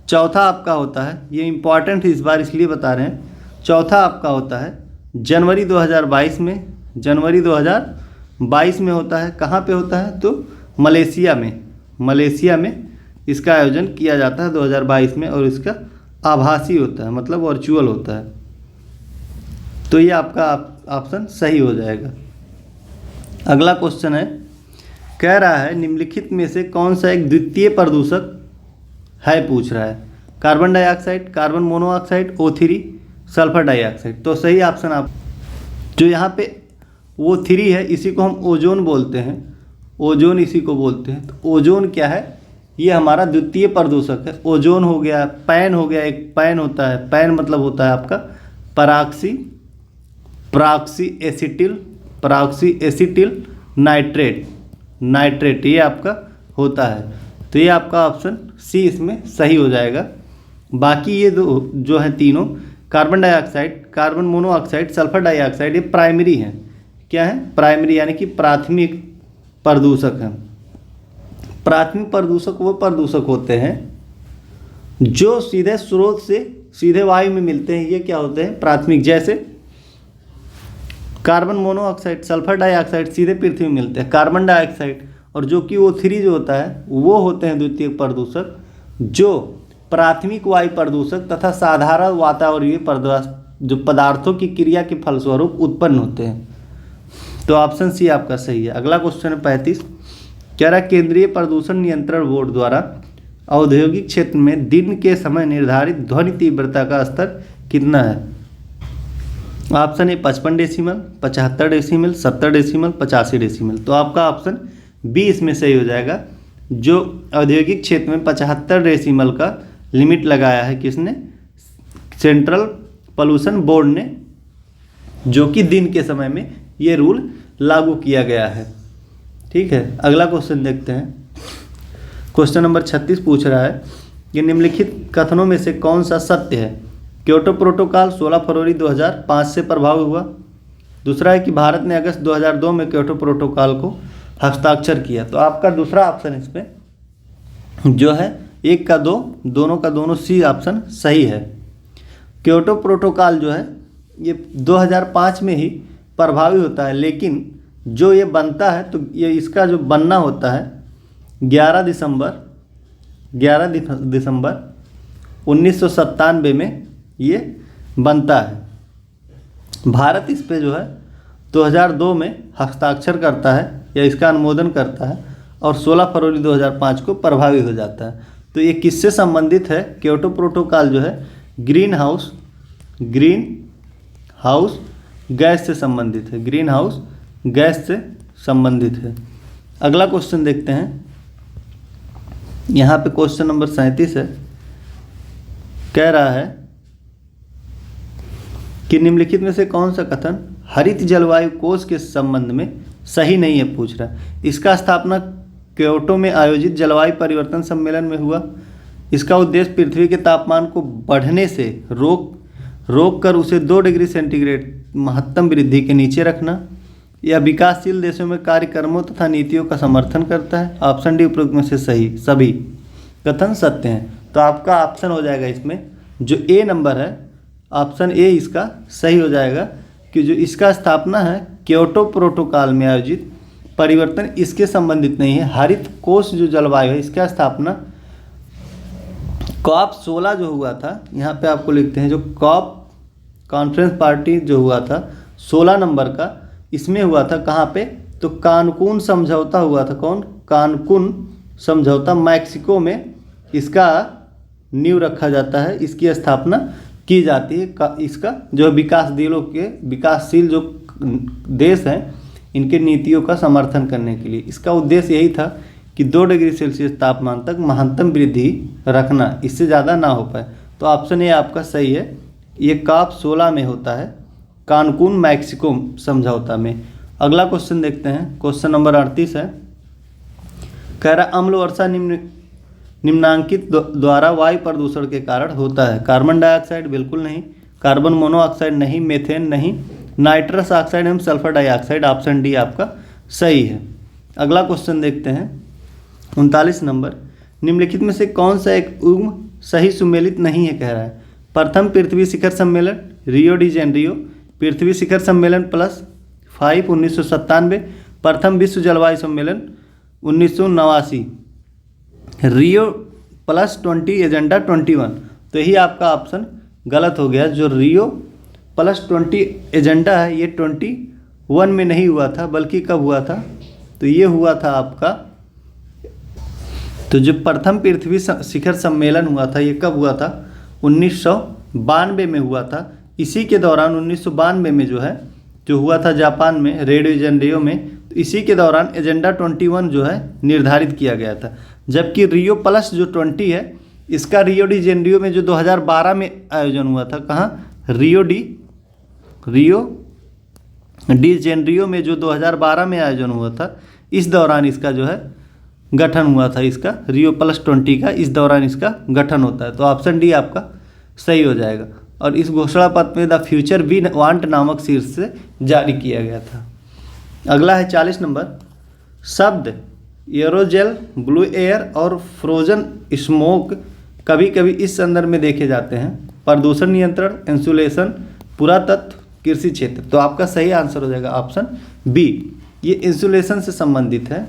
चौथा आपका होता है, ये इम्पॉर्टेंट है इस बार इसलिए बता रहे हैं, चौथा आपका होता है जनवरी 2022 में, जनवरी 2022 में होता है। कहाँ पे होता है? तो मलेशिया में, मलेशिया में इसका आयोजन किया जाता है 2022 में, और इसका आभासी होता है, मतलब वर्चुअल होता है। तो ये आपका ऑप्शन सही हो जाएगा। अगला क्वेश्चन है, कह रहा है निम्नलिखित में से कौन सा एक द्वितीय प्रदूषक है, पूछ रहा है। Carbon dioxide, carbon monoxide, O3, sulphur dioxide. तो सही ऑप्शन आप जो यहाँ पे O3 है, इसी को हम ओजोन बोलते हैं, ओजोन इसी को बोलते हैं। तो ओजोन क्या है? ये हमारा द्वितीय प्रदूषक है। ओजोन हो गया, पैन हो गया, एक पैन होता है, पैन मतलब होता है आपका पराक्सी एसिटिल नाइट्रेट, ये आपका होता है। तो ये आपका ऑप्शन सी इसमें सही हो जाएगा। बाकी ये दो जो हैं तीनों, carbon dioxide, carbon monoxide, sulphur dioxide, ये प्राइमरी हैं। क्या है? प्राइमरी, यानी कि प्राथमिक प्रदूषक हैं। प्राथमिक प्रदूषक वो प्रदूषक होते हैं जो सीधे स्रोत से सीधे वायु में मिलते हैं, ये क्या होते हैं? प्राथमिक। जैसे कार्बन मोनोऑक्साइड, सल्फर डाइऑक्साइड सीधे पृथ्वी में मिलते हैं, कार्बन डाइऑक्साइड, और जो कि O3 जो होता है वो होते हैं द्वितीय प्रदूषक, जो प्राथमिक वायु प्रदूषक तथा साधारण वातावरणीय जो पदार्थों की क्रिया के फलस्वरूप उत्पन्न होते हैं। तो ऑप्शन सी आपका सही है। अगला क्वेश्चन है 35, कह रहा है केंद्रीय प्रदूषण नियंत्रण बोर्ड द्वारा औद्योगिक क्षेत्र में दिन के समय निर्धारित ध्वनि तीव्रता का स्तर कितना है? Option A 55 decimal, 75 decimal, 70 decimal, 85 decimal. तो आपका ऑप्शन बी इसमें सही हो जाएगा। जो औद्योगिक क्षेत्र में 75 डेसिमल का लिमिट लगाया है किसने? सेंट्रल पोल्यूशन बोर्ड ने, जो कि दिन के समय में ये रूल लागू किया गया है। ठीक है, अगला क्वेश्चन देखते हैं। क्वेश्चन नंबर 36 पूछ रहा है कि निम्नलिखित कथनों में से कौन सा सत्य है? क्योटो प्रोटोकॉल 16 फरवरी 2005 से प्रभावी हुआ। दूसरा है कि भारत ने अगस्त 2002 में क्योटो प्रोटोकॉल को हस्ताक्षर किया। तो आपका दूसरा ऑप्शन इसमें जो है, एक का दो, दोनों का दोनों, सी ऑप्शन सही है। क्योटो प्रोटोकॉल जो है ये 2005 में ही प्रभावी होता है, लेकिन जो ये बनता है तो ये इसका जो बनना होता है 11 दिसंबर 1997 में ये बनता है। भारत इस पे जो है 2002 में हस्ताक्षर करता है या इसका अनुमोदन करता है, और 16 फरवरी 2005 को प्रभावी हो जाता है। तो ये किससे संबंधित है? क्योटो प्रोटोकॉल जो है ग्रीन हाउस गैस से संबंधित है, ग्रीन हाउस गैस से संबंधित है। अगला क्वेश्चन देखते हैं। यहाँ पे क्वेश्चन नंबर 37 है। कह रहा है कि निम्नलिखित में से कौन सा कथन हरित जलवायु कोष के संबंध में सही नहीं है, पूछ रहा है। इसका स्थापना क्योटो में आयोजित जलवायु परिवर्तन सम्मेलन में हुआ। इसका उद्देश्य पृथ्वी के तापमान को बढ़ने से रोक कर उसे 2 डिग्री सेंटीग्रेड महत्तम वृद्धि के नीचे रखना। यह विकासशील देशों में कार्यक्रमों तथा नीतियों का समर्थन करता है। ऑप्शन डी उपरोक्त में से सही सभी कथन सत्य हैं। तो आपका ऑप्शन हो जाएगा इसमें जो ए नंबर है, ऑप्शन ए इसका सही हो जाएगा कि जो इसका स्थापना है क्योटो प्रोटोकॉल में आयोजित परिवर्तन इसके संबंधित नहीं है। हरित कोष जो जलवायु है इसका स्थापना COP 16 जो हुआ था, यहाँ पे आपको लिखते हैं जो COP कॉन्फ्रेंस पार्टी जो हुआ था 16 नंबर का, इसमें हुआ था कहाँ पे, तो कानकून समझौता हुआ था। कौन? कानकून समझौता, मैक्सिको में इसका नींव रखा जाता है, इसकी स्थापना की जाती है। इसका जो विकासशील जो देश हैं इनके नीतियों का समर्थन करने के लिए। इसका उद्देश्य यही था कि 2 डिग्री सेल्सियस तापमान तक महत्तम वृद्धि रखना, इससे ज़्यादा ना हो पाए। तो ऑप्शन ए आपका सही है। ये COP 16 में होता है, कानकून मैक्सिको समझौता में। अगला क्वेश्चन देखते हैं, क्वेश्चन नंबर 38 है। कह रहा अम्ल वर्षा निम्नांकित द्वारा वायु प्रदूषण के कारण होता है। कार्बन डाइऑक्साइड बिल्कुल नहीं, कार्बन मोनोऑक्साइड नहीं, मीथेन नहीं, नाइट्रस ऑक्साइड एवं सल्फर डाइऑक्साइड। ऑप्शन डी आपका सही है। अगला क्वेश्चन देखते हैं 39 नंबर। निम्नलिखित में से कौन सा एक उम्र सही सुमेलित नहीं है, कह रहा है। प्रथम पृथ्वी शिखर सम्मेलन रियो डी जेनेरियो, पृथ्वी शिखर सम्मेलन +5 1997, प्रथम विश्व जलवायु सम्मेलन 1989, रियो +20 एजेंडा 21। तो यही आपका ऑप्शन गलत हो गया। जो रियो +20 एजेंडा है ये 21 में नहीं हुआ था, बल्कि कब हुआ था, तो ये हुआ था आपका, तो जो प्रथम पृथ्वी शिखर सम्मेलन हुआ था ये कब हुआ था, 1992 में हुआ था। इसी के दौरान 1992 में जो हुआ था जापान में रियो डी जेनेरियो में, तो इसी के दौरान एजेंडा 21 जो है निर्धारित किया गया था। जबकि रियो प्लस जो 20 है इसका रियो डी जेनेरियो में जो 2012 में आयोजन हुआ था, कहाँ, रियो डी जेनेरियो में जो 2012 में आयोजन हुआ था, इस दौरान इसका जो है गठन हुआ था, इसका रियो +20 का इस दौरान इसका गठन होता है। तो ऑप्शन डी आपका सही हो जाएगा। और इस घोषणा पत्र में द फ्यूचर वी वांट नामक शीर्ष से जारी किया गया था। अगला है 40 नंबर। शब्द एरोजेल, ब्लू एयर और फ्रोजन स्मोक कभी कभी इस संदर्भ में देखे जाते हैं। प्रदूषण नियंत्रण, इंसुलेशन, पुरातत्व, कृषि क्षेत्र। तो आपका सही आंसर हो जाएगा ऑप्शन बी। ये इंसुलेशन से संबंधित है।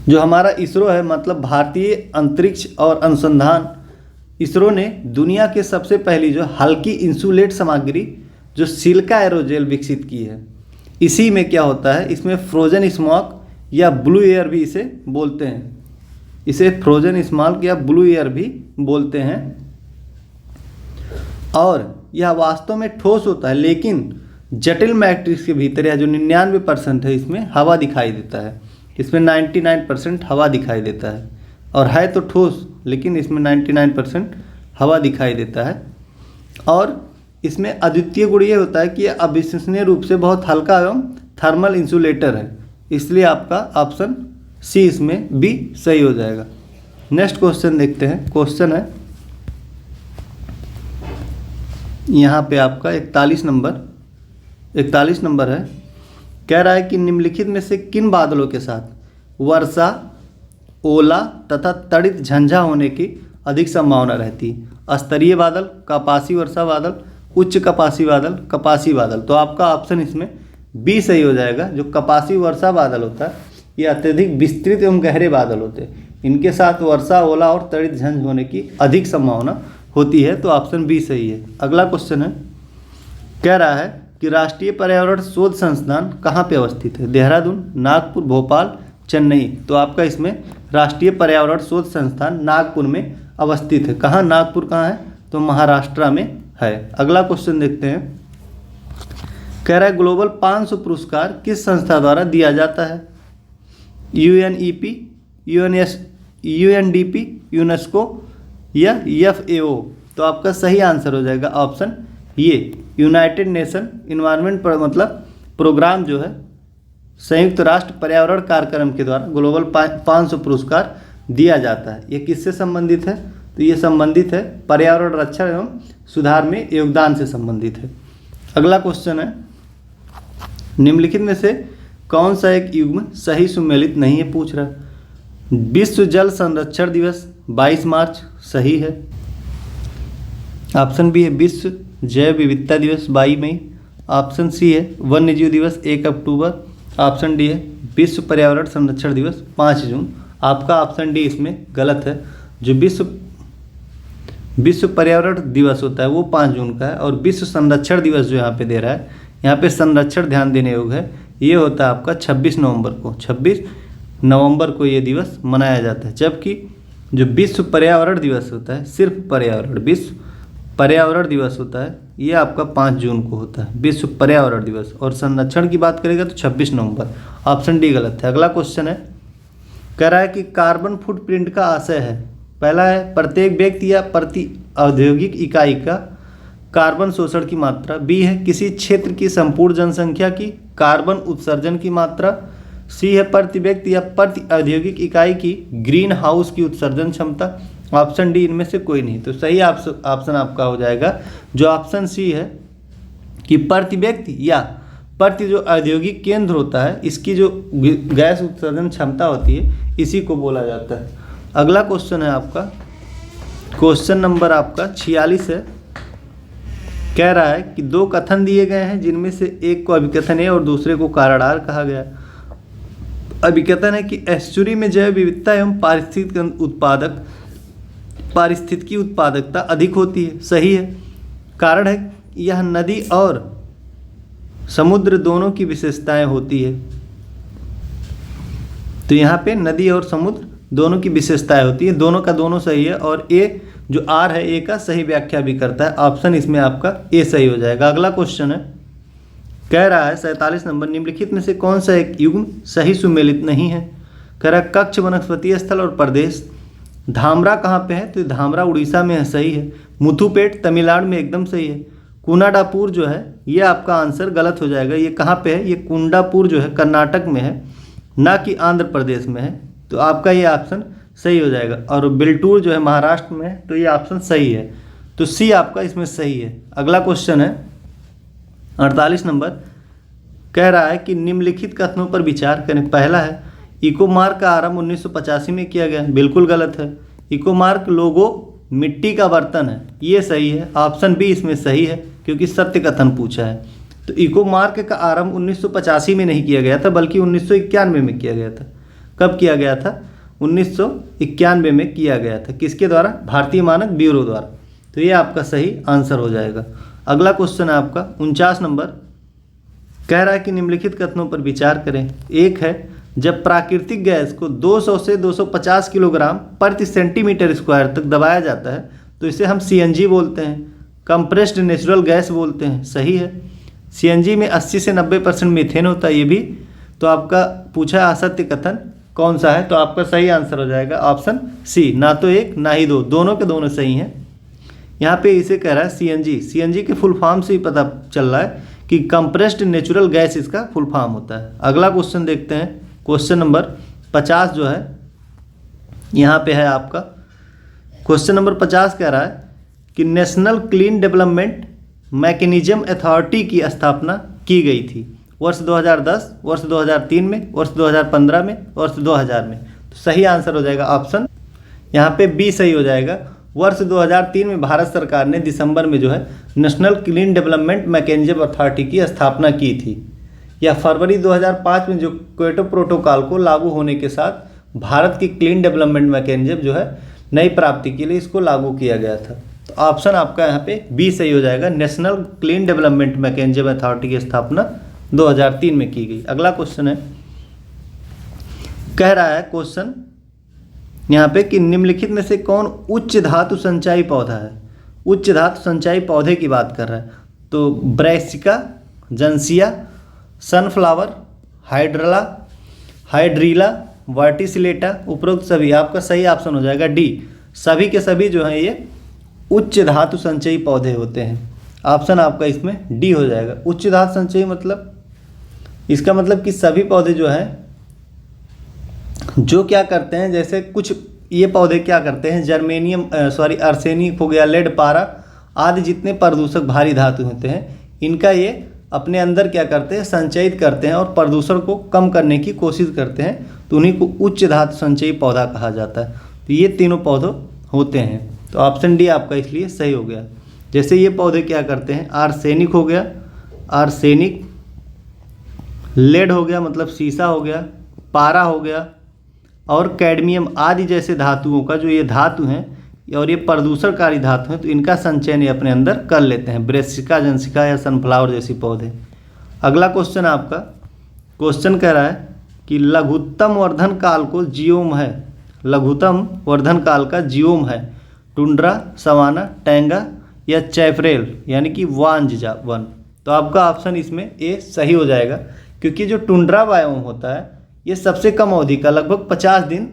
जो हमारा इसरो है, मतलब भारतीय अंतरिक्ष और अनुसंधान, इसरो ने दुनिया के सबसे पहली जो हल्की इंसुलेट सामग्री जो सिलिका एरोजेल विकसित की है। इसी में क्या होता है, इसमें फ्रोजन स्मॉक या ब्लू एयर भी इसे बोलते हैं। इसे फ्रोजन स्मॉक या ब्लू एयर भी बोलते हैं। और यह वास्तव में ठोस होता है, लेकिन जटिल मैट्रिक्स के भीतर या जो 99% है इसमें हवा दिखाई देता है। इसमें 99% हवा दिखाई देता है, और है तो ठोस लेकिन इसमें 99% हवा दिखाई देता है। और इसमें अद्वितीय गुण ये होता है कि यह अविश्वसनीय रूप से बहुत हल्का एवं थर्मल इंसुलेटर है। इसलिए आपका ऑप्शन सी इसमें बी सही हो जाएगा। नेक्स्ट क्वेश्चन देखते हैं। क्वेश्चन है यहाँ पे आपका 41 नंबर है। कह रहा है कि निम्नलिखित में से किन बादलों के साथ वर्षा, ओला तथा तड़ित झंझा होने की अधिक संभावना रहती है। स्तरीय बादल, कपासी वर्षा बादल, उच्च कपासी बादल, कपासी बादल। तो आपका ऑप्शन इसमें बी सही हो जाएगा। जो कपासी वर्षा बादल होता है ये अत्यधिक विस्तृत एवं गहरे बादल होते हैं। इनके साथ वर्षा, ओला और तड़ित झंझ होने की अधिक संभावना होती है। तो ऑप्शन बी सही है। अगला क्वेश्चन है, कह रहा है कि राष्ट्रीय पर्यावरण शोध संस्थान कहाँ पे अवस्थित है। देहरादून, नागपुर, भोपाल, चेन्नई। तो आपका इसमें राष्ट्रीय पर्यावरण शोध संस्थान नागपुर में अवस्थित है। कहाँ, नागपुर कहाँ है, तो महाराष्ट्र में है। अगला क्वेश्चन देखते हैं। कह रहा है ग्लोबल 500 पुरस्कार किस संस्था द्वारा दिया जाता है। UNEP, UNDP, यूनेस्को या FAO। तो आपका सही आंसर हो जाएगा ऑप्शन ये, यूनाइटेड नेशन इन्वायरमेंट पर मतलब प्रोग्राम जो है संयुक्त राष्ट्र पर्यावरण कार्यक्रम के द्वारा ग्लोबल 500 पुरस्कार दिया जाता है। ये किससे संबंधित है, तो ये संबंधित है पर्यावरण रक्षण एवं सुधार में योगदान से संबंधित है। अगला क्वेश्चन है, निम्नलिखित में से कौन सा एक युग्म सही सुमेलित नहीं है, पूछ रहा है। विश्व जल संरक्षण दिवस 22 मार्च सही है। ऑप्शन बी है विश्व जैव विविधता दिवस 22 मई। ऑप्शन सी है वन्य जीव दिवस 1 अक्टूबर। ऑप्शन डी है विश्व पर्यावरण संरक्षण दिवस 5 जून। आपका ऑप्शन डी इसमें गलत है। जो विश्व विश्व पर्यावरण दिवस होता है वो 5 जून का है, और विश्व संरक्षण दिवस जो यहाँ पे दे रहा है, यहाँ पे संरक्षण ध्यान देने योग्य है, ये होता है आपका 26 नवंबर को। 26 नवंबर को ये दिवस मनाया जाता है। जबकि जो विश्व पर्यावरण दिवस होता है, सिर्फ पर्यावरण, विश्व पर्यावरण दिवस होता है, ये आपका 5 जून को होता है, विश्व पर्यावरण दिवस। और संरक्षण की बात करेगा तो 26 नवंबर। ऑप्शन डी गलत है। अगला क्वेश्चन है, कह रहा है कि कार्बन फुटप्रिंट का आशय है, पहला है प्रत्येक व्यक्ति या प्रति औद्योगिक इकाई का कार्बन शोषण की मात्रा, बी है किसी क्षेत्र की संपूर्ण जनसंख्या की कार्बन उत्सर्जन की मात्रा, सी है प्रति व्यक्ति या प्रति औद्योगिक इकाई की ग्रीन हाउस की उत्सर्जन क्षमता, ऑप्शन डी इनमें से कोई नहीं। तो सही ऑप्शन आपका हो जाएगा जो ऑप्शन सी है कि प्रति व्यक्ति या प्रति जो औद्योगिक केंद्र होता है, इसकी जो गैस उत्सर्जन क्षमता होती है, इसी को बोला जाता है। अगला क्वेश्चन है आपका, क्वेश्चन नंबर आपका 46 है। कह रहा है कि 2 कथन दिए गए हैं जिनमें से एक को अभिकथन ए और दूसरे को कारण आर कहा गया। अभिकथन है कि एस्चुरी में जैव विविधता एवं पारिस्थितिकी उत्पादकता अधिक होती है, सही है। कारण है यह नदी और समुद्र दोनों की विशेषताएं होती है, तो यहाँ पे नदी और समुद्र दोनों की विशेषताएं होती है, दोनों का दोनों सही है। और ए जो आर है, ए का सही व्याख्या भी करता है, ऑप्शन इसमें आपका ए सही हो जाएगा। अगला क्वेश्चन है, कह रहा है 47 नंबर, निम्नलिखित में से कौन सा एक युग्म सही सुमेलित नहीं है। कह रहा है कक्ष वनस्पतीय स्थल और प्रदेश, धामरा कहाँ पे है, तो धामरा उड़ीसा में है, सही है। मुथुपेट तमिलनाडु में एकदम सही है। कुनाडापुर जो है ये आपका आंसर गलत हो जाएगा, ये कहाँ पे है, ये कुंडापुर जो है कर्नाटक में है, ना कि आंध्र प्रदेश में है, तो आपका ये ऑप्शन सही हो जाएगा। और बिल्टूर जो है महाराष्ट्र में है, तो ये ऑप्शन सही है, तो सी आपका इसमें सही है। अगला क्वेश्चन है 48 नंबर, कह रहा है कि निम्नलिखित कथनों पर विचार करें। पहला है इकोमार्क का आरंभ 1985 में किया गया, बिल्कुल गलत है। इकोमार्क लोगो मिट्टी का बर्तन है, ये सही है, ऑप्शन बी इसमें सही है क्योंकि सत्य कथन पूछा है। तो इकोमार्क का आरंभ 1985 में नहीं किया गया था, बल्कि 1991 में किया गया था। कब किया गया था, 1991 में किया गया था, किसके द्वारा, भारतीय मानक ब्यूरो द्वारा। तो ये आपका सही आंसर हो जाएगा। अगला क्वेश्चन है आपका 49 नंबर, कह रहा है कि निम्नलिखित कथनों पर विचार करें। एक है जब प्राकृतिक गैस को 200 से 250 किलोग्राम प्रति सेंटीमीटर स्क्वायर तक दबाया जाता है तो इसे हम सीएनजी बोलते हैं, कंप्रेस्ड नेचुरल गैस बोलते हैं, सही है। सीएनजी में 80 से 90% मीथेन होता है, ये भी। तो आपका पूछा है असत्य कथन कौन सा है, तो आपका सही आंसर हो जाएगा ऑप्शन सी, ना तो एक ना ही दो, दोनों के दोनों सही हैं। यहाँ पे इसे कह रहा है सीएनजी, सीएनजी के फुल फॉर्म से ही पता चल रहा है कि कंप्रेस्ड नेचुरल गैस इसका फुल फॉर्म होता है। अगला क्वेश्चन देखते हैं, क्वेश्चन नंबर 50 जो है यहाँ पे है आपका। क्वेश्चन नंबर 50 कह रहा है कि national clean development mechanism authority की स्थापना की गई थी वर्ष 2010, वर्ष 2003 में, वर्ष 2015 में, वर्ष 2000 में। तो सही आंसर हो जाएगा ऑप्शन यहाँ पे बी सही हो जाएगा। वर्ष 2003 में भारत सरकार ने दिसंबर में जो है national clean development mechanism authority की स्थापना की थी। या फरवरी 2005 में जो क्योटो प्रोटोकॉल को लागू होने के साथ भारत की क्लीन डेवलपमेंट मैकेनिज्म जो है नई प्राप्ति के लिए इसको लागू किया गया था। तो ऑप्शन आपका यहाँ पे बी सही हो जाएगा, national clean development mechanism authority की स्थापना 2003 में की गई। अगला क्वेश्चन है, कह रहा है क्वेश्चन यहाँ पे कि निम्नलिखित में से कौन उच्च धातु संचयी पौधा है। उच्च धातु संचयी पौधे की बात कर रहा है, तो ब्रैसिका, जंसिया, सनफ्लावर, हाइड्रीला, वर्टिसिलेटा, उपरोक्त सभी। आपका सही ऑप्शन हो जाएगा डी, सभी के सभी जो हैं ये उच्च धातु संचयी पौधे होते हैं। ऑप्शन आपका इसमें डी हो जाएगा। उच्च धातु संचयी मतलब, इसका मतलब कि सभी पौधे जो हैं जो क्या करते हैं, जैसे कुछ ये पौधे क्या करते हैं, जर्मेनियम आर्सेनिक हो गया, लेड, पारा आदि जितने प्रदूषक भारी धातु होते हैं, इनका ये अपने अंदर क्या करते हैं, संचयित करते हैं और प्रदूषण को कम करने की कोशिश करते हैं, तो उन्हीं को उच्च धातु संचयी पौधा कहा जाता है। तो ये तीनों पौधे होते हैं, तो ऑप्शन डी आपका इसलिए सही हो गया। जैसे ये पौधे क्या करते हैं, आर्सेनिक हो गया, आर्सेनिक, लेड हो गया मतलब शीशा हो गया, पारा हो गया, और कैडमियम आदि जैसे धातुओं का जो ये धातु हैं, और ये प्रदूषणकारी धातु हैं, तो इनका संचयन ये अपने अंदर कर लेते हैं, ब्रेसिका जंसिका या सनफ्लावर जैसी पौधे। अगला क्वेश्चन आपका, क्वेश्चन कह रहा है कि लघुत्तम वर्धन काल को जियोम है, लघुत्तम वर्धन काल का जियोम है टुंड्रा, सवाना, टैंगा या चैफरेल यानी कि वांझा वन। तो आपका ऑप्शन इसमें ए सही हो जाएगा, क्योंकि जो टुंड्रा बायोम होता है ये सबसे कम अवधि का, लगभग 50 दिन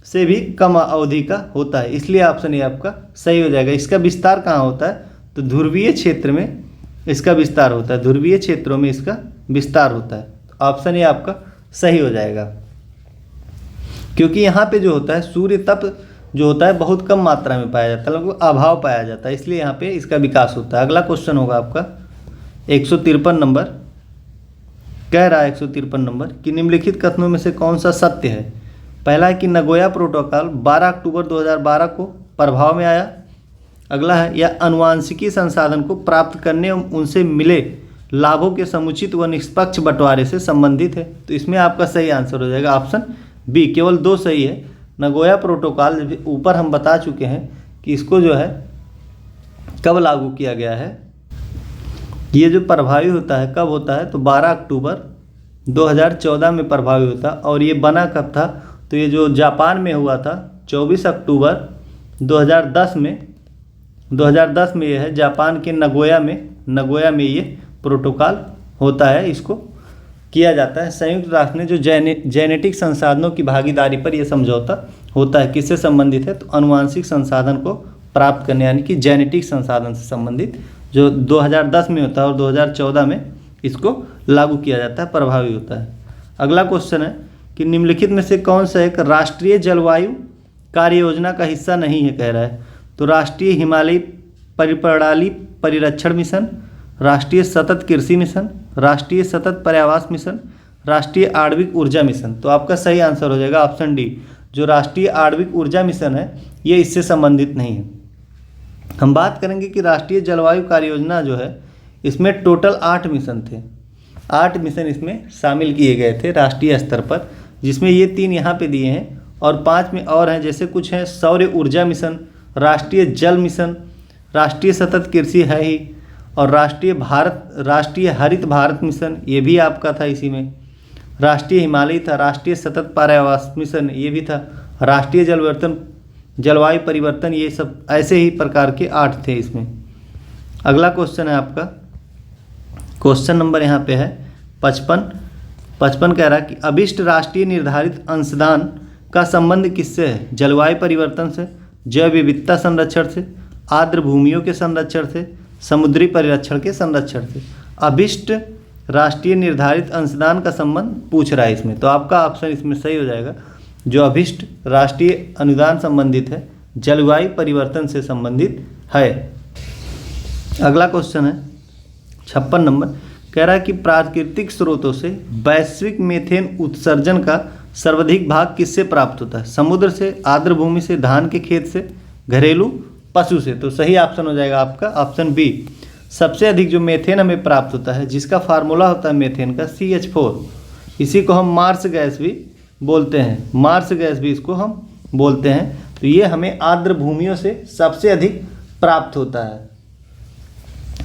से भी कम अवधि का होता है, इसलिए ऑप्शन ये आपका सही हो जाएगा। इसका विस्तार कहाँ होता है, तो ध्रुवीय क्षेत्र में इसका विस्तार होता है, ध्रुवीय क्षेत्रों में इसका विस्तार होता है। तो ऑप्शन ये आपका सही हो जाएगा, क्योंकि यहाँ पे जो होता है सूर्य तप जो होता है बहुत कम मात्रा में पाया जाता है, लगभग अभाव पाया जाता है, इसलिए यहाँ पे इसका विकास होता है। अगला क्वेश्चन होगा आपका 153 नंबर, कह रहा है 153 नंबर कि निम्नलिखित कथनों में से कौन सा सत्य है। पहला है कि नगोया प्रोटोकॉल 12 अक्टूबर 2012 को प्रभाव में आया। अगला है या अनुवांशिकी संसाधन को प्राप्त करने एवं उनसे मिले लाभों के समुचित व निष्पक्ष बंटवारे से संबंधित है। तो इसमें आपका सही आंसर हो जाएगा ऑप्शन बी, केवल 2 सही है। नगोया प्रोटोकॉल ऊपर हम बता चुके हैं कि इसको जो है कब लागू किया गया है, ये जो प्रभावी होता है कब होता है, तो 12 अक्टूबर 2014 में प्रभावी होता। और ये बना कब था, तो ये जो जापान में हुआ था 24 अक्टूबर 2010 में ये है, जापान के नगोया में ये प्रोटोकॉल होता है, इसको किया जाता है। संयुक्त राष्ट्र ने जो जेनेटिक संसाधनों की भागीदारी पर यह समझौता होता है, किससे संबंधित है, तो अनुवांशिक संसाधन को प्राप्त करने यानी कि जेनेटिक संसाधन से संबंधित, जो 2010 में होता है और 2014 में इसको लागू किया जाता है, प्रभावी होता है। अगला क्वेश्चन है कि निम्नलिखित में से कौन सा एक राष्ट्रीय जलवायु कार्य योजना का हिस्सा नहीं है, कह रहा है। तो राष्ट्रीय हिमालयी परिप्रणाली परिरक्षण मिशन, राष्ट्रीय सतत कृषि मिशन, राष्ट्रीय सतत पर्यावास मिशन, राष्ट्रीय आणविक ऊर्जा मिशन। तो आपका सही आंसर हो जाएगा ऑप्शन डी, जो राष्ट्रीय आणविक ऊर्जा मिशन है ये इससे संबंधित नहीं है। हम बात करेंगे कि राष्ट्रीय जलवायु कार्य योजना जो है इसमें टोटल 8 मिशन थे, 8 मिशन इसमें शामिल किए गए थे राष्ट्रीय स्तर पर, जिसमें ये 3 यहाँ पे दिए हैं और 5 में और हैं, जैसे कुछ हैं सौर ऊर्जा मिशन, राष्ट्रीय जल मिशन, राष्ट्रीय सतत कृषि है ही, और राष्ट्रीय हरित भारत मिशन ये भी आपका था इसी में, राष्ट्रीय हिमालय था, राष्ट्रीय सतत पर्यावास मिशन ये भी था, राष्ट्रीय जलवायु परिवर्तन, ये सब ऐसे ही प्रकार के 8 थे इसमें। अगला क्वेश्चन है आपका, क्वेश्चन नंबर यहाँ पे है 55 कह रहा है कि अभिष्ट राष्ट्रीय निर्धारित अंशदान का संबंध किससे है, जलवायु परिवर्तन से, जैव विविधता संरक्षण से, आर्द्र भूमियों के संरक्षण से, समुद्री परिरक्षण के संरक्षण से। अभिष्ट राष्ट्रीय निर्धारित अंशदान का संबंध पूछ रहा है इसमें, तो आपका ऑप्शन इसमें सही हो जाएगा, जो अभिष्ट राष्ट्रीय अनुदान संबंधित है जलवायु परिवर्तन से संबंधित है। अगला क्वेश्चन है 56 नंबर, कह रहा है कि प्राकृतिक स्रोतों से वैश्विक मीथेन उत्सर्जन का सर्वाधिक भाग किससे प्राप्त होता है, समुद्र से, आर्द्र भूमि से, धान के खेत से, घरेलू पशु से। तो सही ऑप्शन हो जाएगा आपका ऑप्शन बी, सबसे अधिक जो मीथेन हमें प्राप्त होता है, जिसका फार्मूला होता है मीथेन का CH4, इसी को हम मार्स गैस भी बोलते हैं, मार्स गैस भी इसको हम बोलते हैं। तो ये हमें आर्द्र भूमियों से सबसे अधिक प्राप्त होता है,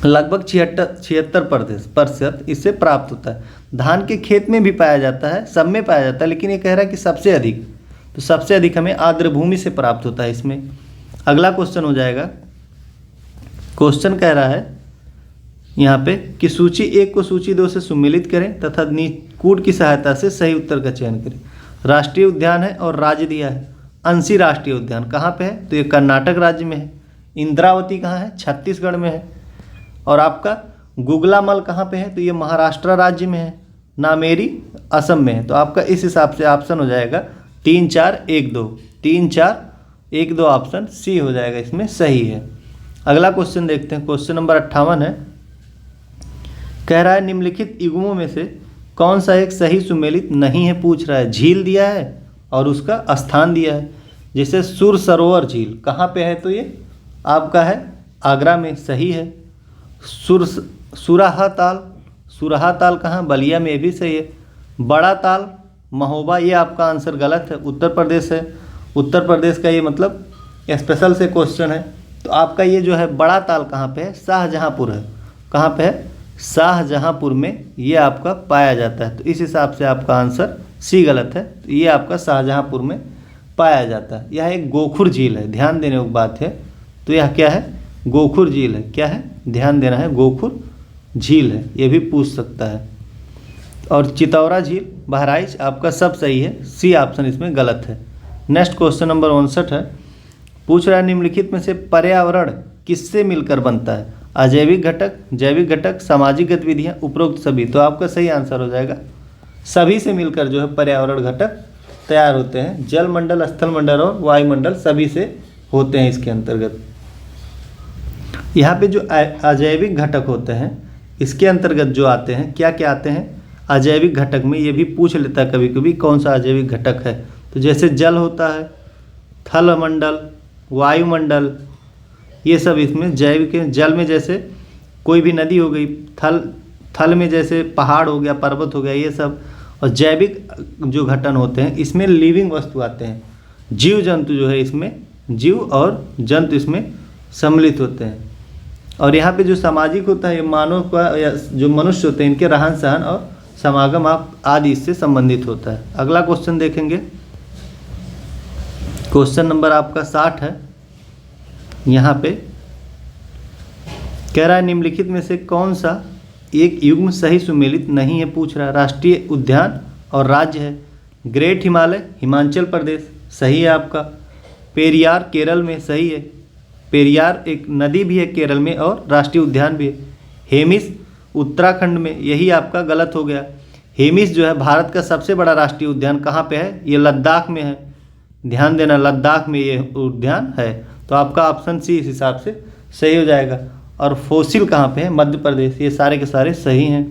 लगभग 76% इससे प्राप्त होता है। धान के खेत में भी पाया जाता है, सब में पाया जाता है, लेकिन ये कह रहा है कि सबसे अधिक, तो सबसे अधिक हमें आर्द्र भूमि से प्राप्त होता है इसमें। अगला क्वेश्चन हो जाएगा, क्वेश्चन कह रहा है यहाँ पे कि सूची 1 को सूची 2 से सुमेलित करें तथा कूट की सहायता से सही उत्तर का चयन करें। राष्ट्रीय उद्यान है और राज्य दिया है, अंशी राष्ट्रीय उद्यान कहाँ पे है, तो ये कर्नाटक राज्य में है। इंद्रावती कहाँ है, छत्तीसगढ़ में है। और आपका गुगलामल कहाँ पे है, तो ये महाराष्ट्र राज्य में है। नामेरी असम में है। तो आपका इस हिसाब से ऑप्शन हो जाएगा 3 4 1 2, 3 4 1 2 ऑप्शन सी हो जाएगा, इसमें सही है। अगला क्वेश्चन देखते हैं, क्वेश्चन नंबर 58 है, कह रहा है निम्नलिखित युग्मों में से कौन सा एक सही सुमेलित नहीं है, पूछ रहा है। झील दिया है और उसका स्थान दिया है, जैसे सुर सरोवर झील कहाँ पे है, तो ये आपका है आगरा में, सही है। सुराहा ताल कहाँ, बलिया में, भी सही है। बड़ा ताल महोबा, ये आपका आंसर गलत है, उत्तर प्रदेश है। उत्तर प्रदेश का ये मतलब स्पेशल से क्वेश्चन है। तो आपका ये जो है बड़ा ताल कहाँ पे है? शाहजहाँपुर है। कहाँ पे है? शाहजहाँपुर में ये आपका पाया जाता है। तो इस हिसाब से आपका आंसर सी गलत है। तो ये आपका शाहजहाँपुर में पाया जाता है। यह एक गोखुर झील है, ध्यान देने की बात है। तो यह क्या है? गोखुर झील है। क्या है? ध्यान देना है, गोखुर झील है, ये भी पूछ सकता है। और चितौरा झील बहराइच आपका सब सही है, सी ऑप्शन इसमें गलत है। नेक्स्ट क्वेश्चन नंबर 59 है, पूछ रहा है निम्नलिखित में से पर्यावरण किससे मिलकर बनता है? अजैविक घटक, जैविक घटक, सामाजिक गतिविधियाँ, उपरोक्त सभी। तो आपका सही आंसर हो जाएगा सभी से मिलकर जो है पर्यावरण घटक तैयार होते हैं। जल मंडल, स्थल मंडल और वायुमंडल सभी से होते हैं इसके अंतर्गत। यहाँ पे जो अजैविक घटक होते हैं इसके अंतर्गत जो आते हैं, क्या क्या आते हैं अजैविक घटक में, ये भी पूछ लेता है कभी कभी कौन सा अजैविक घटक है। तो जैसे जल होता है, थल मंडल, वायुमंडल, ये सब इसमें जैविक है। जल में जैसे कोई भी नदी हो गई, थल में जैसे पहाड़ हो गया, पर्वत हो गया, ये सब। और जैविक जो घटन होते हैं इसमें लिविंग वस्तु आते हैं, जीव जंतु जो है इसमें, जीव और जंतु इसमें सम्मिलित होते हैं। और यहाँ पे जो सामाजिक होता है ये मानव का या जो मनुष्य होते हैं इनके रहन सहन और समागम आप आदि इससे संबंधित होता है। अगला क्वेश्चन देखेंगे, क्वेश्चन नंबर आपका 60 है। यहाँ पे कह रहा है निम्नलिखित में से कौन सा एक युग्म सही सुमेलित नहीं है, पूछ रहा है। राष्ट्रीय उद्यान और राज्य है। ग्रेट हिमालय हिमाचल प्रदेश सही है आपका। पेरियार केरल में सही है। पेरियार एक नदी भी है केरल में और राष्ट्रीय उद्यान भी है। हेमिस उत्तराखंड में, यही आपका गलत हो गया। हेमिस जो है भारत का सबसे बड़ा राष्ट्रीय उद्यान कहाँ पे है? ये लद्दाख में है, ध्यान देना, लद्दाख में ये उद्यान है। तो आपका ऑप्शन सी इस हिसाब से सही हो जाएगा। और फोसिल कहाँ पे है? मध्य प्रदेश। ये सारे के सारे सही हैं।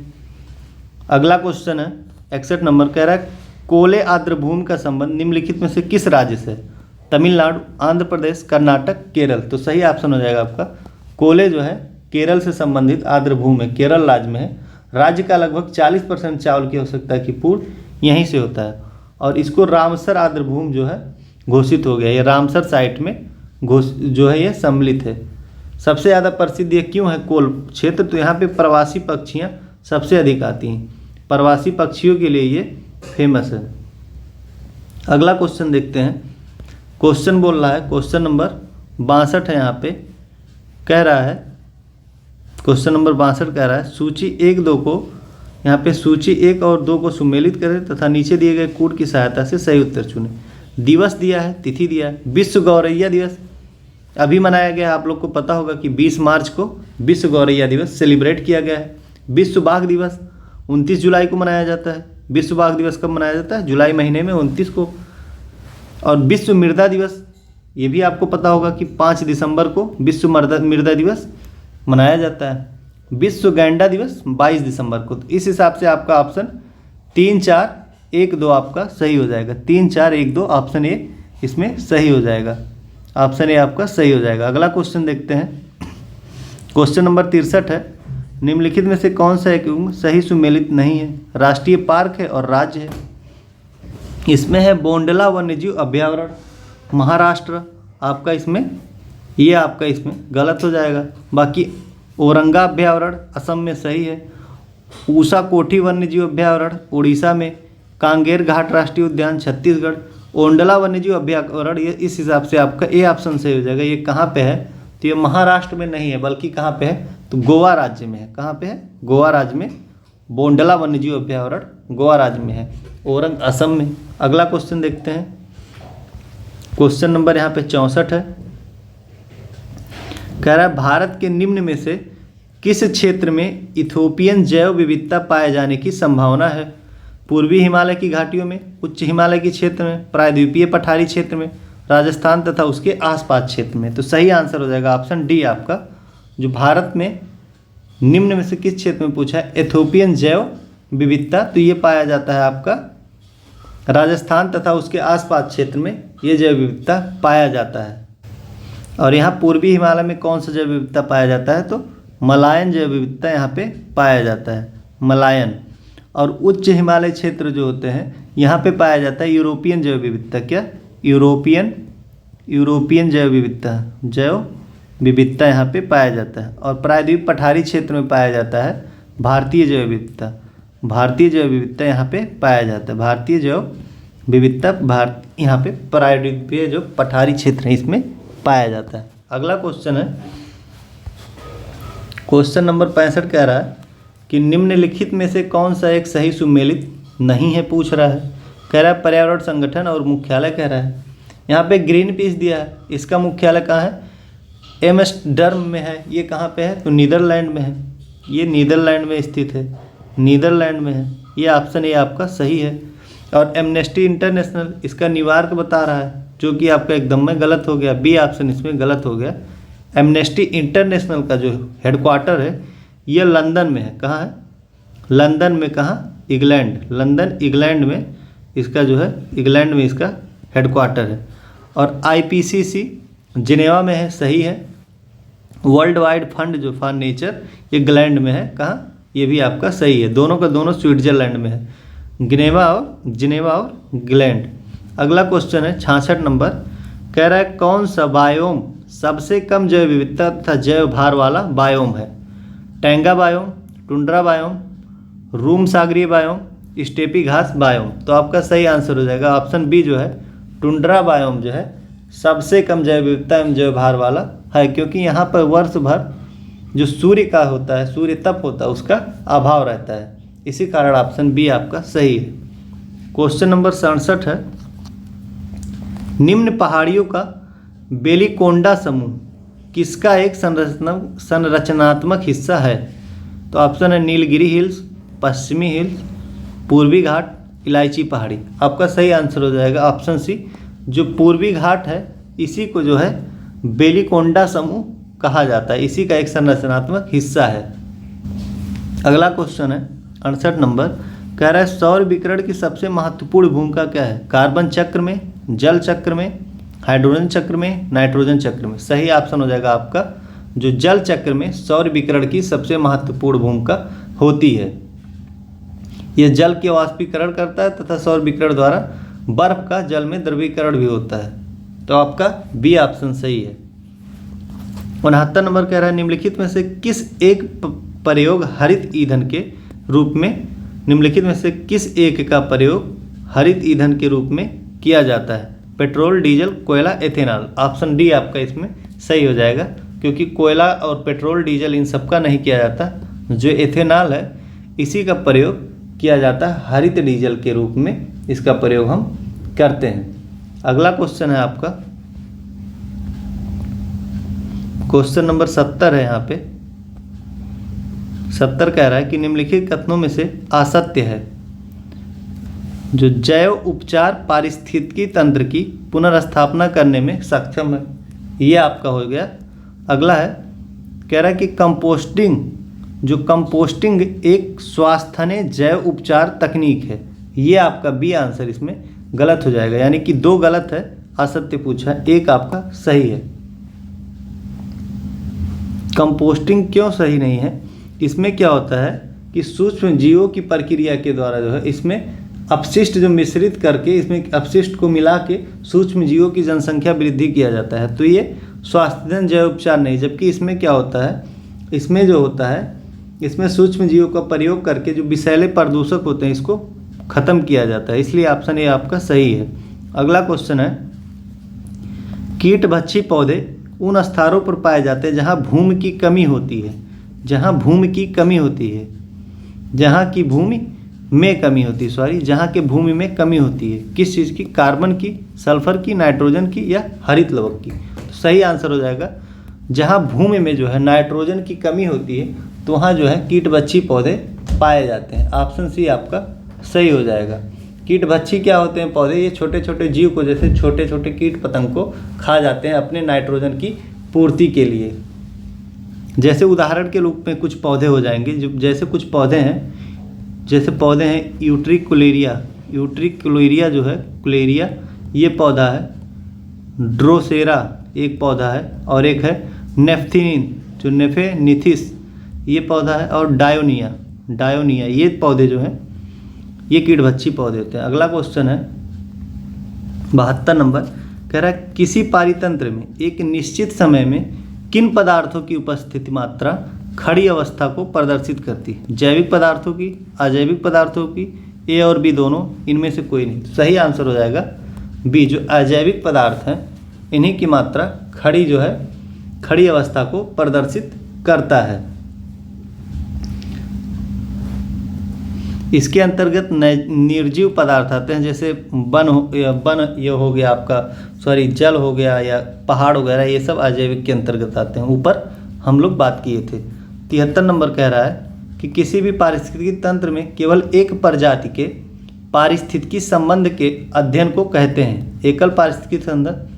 अगला क्वेश्चन है 61 नंबर, कह रहा है कोले आर्द्रभूमि का संबंध निम्नलिखित में से किस राज्य से? तमिलनाडु, आंध्र प्रदेश, कर्नाटक, केरल। तो सही ऑप्शन हो जाएगा आपका कोले जो है केरल से संबंधित आर्द्रभूमि है, केरल राज्य में है। राज्य का लगभग 40% चावल की आवश्यकता की पूर्ति यहीं से होता है। और इसको रामसर आर्द्रभूमि जो है घोषित हो गया। ये रामसर साइट में जो है ये सम्मिलित है। सबसे ज़्यादा प्रसिद्ध ये क्यों है कोल क्षेत्र? तो यहाँ पे प्रवासी पक्षियाँ सबसे अधिक आती हैं, प्रवासी पक्षियों के लिए ये फेमस है। अगला क्वेश्चन देखते हैं, क्वेश्चन बोल रहा है क्वेश्चन नंबर 62 है। यहाँ पे कह रहा है क्वेश्चन नंबर 62 कह रहा है सूची 1-2 को, यहाँ पे सूची 1 और 2 को सुमेलित करें तथा नीचे दिए गए कूट की सहायता से सही उत्तर चुनें। दिवस दिया है, तिथि दिया है। विश्व गौरैया दिवस अभी मनाया गया है, आप लोग को पता होगा कि 20 मार्च को विश्व गौरैया दिवस सेलिब्रेट किया गया है। विश्व बाघ दिवस 29 जुलाई को मनाया जाता है। विश्व बाघ दिवस कब मनाया जाता है? जुलाई महीने में 29 को। और विश्व मृदा दिवस ये भी आपको पता होगा कि 5 दिसंबर को विश्व मृदा दिवस मनाया जाता है। विश्व गैंडा दिवस 22 दिसंबर को। तो इस हिसाब से आपका ऑप्शन 3, 4, 1, 2 आपका सही हो जाएगा। 3, 4, 1, 2 ऑप्शन ए इसमें सही हो जाएगा। ऑप्शन ए आपका सही हो जाएगा। अगला क्वेश्चन देखते हैं, क्वेश्चन नंबर 63 है। निम्नलिखित में से कौन सा एक सही सुमेलित नहीं है? राष्ट्रीय पार्क है और राज्य है। इसमें है बोंडला वन्यजीव अभयारण्य महाराष्ट्र, आपका इसमें ये आपका इसमें गलत हो जाएगा। बाकी औरंगा अभयारण्य असम में सही है। ऊषा कोठी वन्यजीव अभयारण्य उड़ीसा में। कांगेर घाट राष्ट्रीय उद्यान छत्तीसगढ़। ओंडला वन्यजीव अभयारण्य ये इस हिसाब से आपका ए ऑप्शन सही हो जाएगा। ये कहाँ पे है? तो ये महाराष्ट्र में नहीं है, बल्कि कहाँ पे है? तो गोवा राज्य में है। कहाँ पे है? गोवा राज्य में। बोंडला वन्यजीव अभयारण्य गोवा राज्य में है, औरंग असम में। अगला क्वेश्चन देखते हैं, क्वेश्चन नंबर यहाँ पे 64 है। कह रहा है भारत के निम्न में से किस क्षेत्र में इथोपियन जैव विविधता पाए जाने की संभावना है? पूर्वी हिमालय की घाटियों में, उच्च हिमालय के क्षेत्र में, प्रायद्वीपीय पठारी क्षेत्र में, राजस्थान तथा उसके आसपास क्षेत्र में। तो सही आंसर हो जाएगा ऑप्शन डी आपका, जो भारत में निम्न में से किस क्षेत्र में पूछा है इथोपियन जैव विविधता। तो ये पाया जाता है आपका राजस्थान तथा उसके आसपास क्षेत्र में ये जैव विविधता पाया जाता है। और यहाँ पूर्वी हिमालय में कौन सा जैव विविधता पाया जाता है? तो मलायन जैव विविधता यहाँ पे पाया जाता है, मलायन। और उच्च हिमालय क्षेत्र जो होते हैं यहाँ पे पाया जाता है यूरोपियन जैव विविधता। क्या? यूरोपियन यूरोपियन जैव विविधता यहाँ पे पाया जाता है। और प्रायद्वीप पठारी क्षेत्र में पाया जाता है भारतीय जैव विविधता यहाँ पे पाया जाता है। भारतीय जैव विविधता यहाँ पे प्रायद्वीपीय जो पठारी क्षेत्र है इसमें पाया जाता है। अगला क्वेश्चन है, क्वेश्चन नंबर 65 कह रहा है कि निम्नलिखित में से कौन सा एक सही सुमेलित नहीं है, पूछ रहा है। कह रहा है पर्यावरण संगठन और मुख्यालय कह रहा है। यहाँ पे ग्रीन पीस दिया है, इसका मुख्यालय कहाँ है, एम्स्टर्डम में है। ये कहाँ पे है, तो नीदरलैंड में है। ये नीदरलैंड में स्थित है, नीदरलैंड में है। ये ऑप्शन ए आपका सही है। और एमनेस्टी इंटरनेशनल इसका निवारक बता रहा है, जो कि आपका एकदम में गलत हो गया, बी ऑप्शन इसमें गलत हो गया। एमनेस्टी इंटरनेशनल का जो हेडक्वार्टर है ये लंदन में है। कहाँ है, लंदन में। कहाँ, इंग्लैंड, लंदन इंग्लैंड में इसका जो है, इंग्लैंड में इसका हेडक्वार्टर है। और आईपीसीसी जिनेवा में है, सही है। वर्ल्ड वाइड फंड जो फॉर नेचर ये ग्लैंड में है। कहाँ, ये भी आपका सही है। दोनों का दोनों स्विट्जरलैंड में है, जिनेवा और ग्लैंड। अगला क्वेश्चन है 66 नंबर, कह रहा है कौन सा बायोम सबसे कम जैव विविधता तथा जैव भार वाला बायोम है। टैंगा बायोम, टुंड्रा बायोम, रूम सागरीय बायोम, स्टेपी घास बायोम। तो आपका सही आंसर हो जाएगा ऑप्शन बी जो है, टुंड्रा बायोम जो है सबसे कम जैव विविधता एवं जैव भार वाला है, क्योंकि यहाँ पर वर्ष भर जो सूर्य का होता है, सूर्य तप होता है, उसका अभाव रहता है। इसी कारण ऑप्शन बी आपका सही है। क्वेश्चन नंबर 67 है, निम्न पहाड़ियों का बेलीकोंडा समूह किसका एक संरचनात्मक हिस्सा है। तो ऑप्शन है नीलगिरी हिल्स, पश्चिमी हिल्स, पूर्वी घाट, इलायची पहाड़ी। आपका सही आंसर हो जाएगा ऑप्शन सी, जो पूर्वी घाट है इसी को जो है बेलीकोंडा समूह कहा जाता है, इसी का एक संरचनात्मक हिस्सा है। अगला क्वेश्चन है 68 नंबर, कह रहा है सौर विकिरण की सबसे महत्वपूर्ण भूमिका क्या है। कार्बन चक्र में, जल चक्र में, हाइड्रोजन चक्र में, नाइट्रोजन चक्र में। सही ऑप्शन हो जाएगा आपका जो जल चक्र में सौर विकिरण की सबसे महत्वपूर्ण भूमिका होती है। यह जल के वाष्पीकरण करता है तथा सौर विकिरण द्वारा बर्फ का जल में द्रवीकरण भी होता है। तो आपका बी ऑप्शन सही है। 69 नंबर कह रहा है निम्नलिखित में से किस एक प्रयोग हरित ईंधन के रूप में, निम्नलिखित में से किस एक का प्रयोग हरित ईंधन के रूप में किया जाता है। पेट्रोल, डीजल, कोयला, एथेनॉल। ऑप्शन डी आपका इसमें सही हो जाएगा, क्योंकि कोयला और पेट्रोल, डीजल इन सब का नहीं किया जाता। जो एथेनॉल है इसी का प्रयोग किया जाता है, हरित डीजल के रूप में इसका प्रयोग हम करते हैं। अगला क्वेश्चन है आपका क्वेश्चन नंबर 70 है। यहाँ पे 70 कह रहा है कि निम्नलिखित कथनों में से असत्य है। जो जैव उपचार पारिस्थितिकी तंत्र की पुनर्स्थापना करने में सक्षम है, ये आपका हो गया। अगला है, कह रहा है कि कंपोस्टिंग एक स्वास्थ्य जैव उपचार तकनीक है। ये आपका बी आंसर इसमें गलत हो जाएगा, यानी कि 2 गलत है, असत्य पूछा है, 1 आपका सही है। कंपोस्टिंग क्यों सही नहीं है, इसमें क्या होता है कि सूक्ष्म जीवों की प्रक्रिया के द्वारा जो है इसमें अपशिष्ट जो मिश्रित करके इसमें अपशिष्ट को मिला के सूक्ष्म जीवों की जनसंख्या वृद्धि किया जाता है। तो ये स्वास्थ्यजन्य जैव उपचार नहीं, जबकि इसमें क्या होता है, इसमें जो होता है इसमें सूक्ष्म जीवों का प्रयोग करके जो विषैले प्रदूषक होते हैं इसको खत्म किया जाता है, इसलिए ऑप्शन ए आपका सही है। अगला क्वेश्चन है, कीटभक्षी पौधे उन स्थानों पर पाए जाते हैं जहाँ भूमि की कमी होती है, जहाँ भूमि की कमी होती है, जहाँ की भूमि में कमी होती है, जहाँ के भूमि में कमी होती है, किस चीज़ की, कार्बन की, सल्फर की, नाइट्रोजन की या हरित लवक की। तो सही आंसर हो जाएगा जहाँ भूमि में जो है नाइट्रोजन की कमी होती है तो वहाँ जो है कीटभक्षी पौधे पाए जाते हैं। ऑप्शन सी आपका सही हो जाएगा। कीटभक्षी क्या होते हैं पौधे, ये छोटे छोटे जीव को, जैसे छोटे छोटे कीट पतंग को खा जाते हैं अपने नाइट्रोजन की पूर्ति के लिए। जैसे उदाहरण के रूप में कुछ पौधे हो जाएंगे, जैसे कुछ पौधे हैं यूट्रिकुलेरिया जो है, कुलेरिया ये पौधा है, ड्रोसेरा एक पौधा है, और एक है नेफ्थिनिन जो नेफेनिथिस ये पौधा है, और डायोनिया ये पौधे जो हैं ये कीटभक्षी पौधे होते हैं। अगला क्वेश्चन है 72 नंबर, कह रहा है किसी पारितंत्र में एक निश्चित समय में किन पदार्थों की उपस्थिति मात्रा खड़ी अवस्था को प्रदर्शित करती है? जैविक पदार्थों की, अजैविक पदार्थों की, ए और बी दोनों, इनमें से कोई नहीं। तो सही आंसर हो जाएगा बी, जो अजैविक पदार्थ हैं इन्हीं की मात्रा खड़ी जो है खड़ी अवस्था को प्रदर्शित करता है। इसके अंतर्गत निर्जीव पदार्थ आते हैं, जैसे वन ये हो गया आपका, जल हो गया या पहाड़ वगैरह, ये सब अजैविक के अंतर्गत आते हैं। ऊपर हम लोग बात किए थे। 73 नंबर कह रहा है कि किसी भी पारिस्थितिकी तंत्र में केवल एक प्रजाति के पारिस्थितिकी संबंध के अध्ययन को कहते हैं। एकल पारिस्थितिकी संबंध,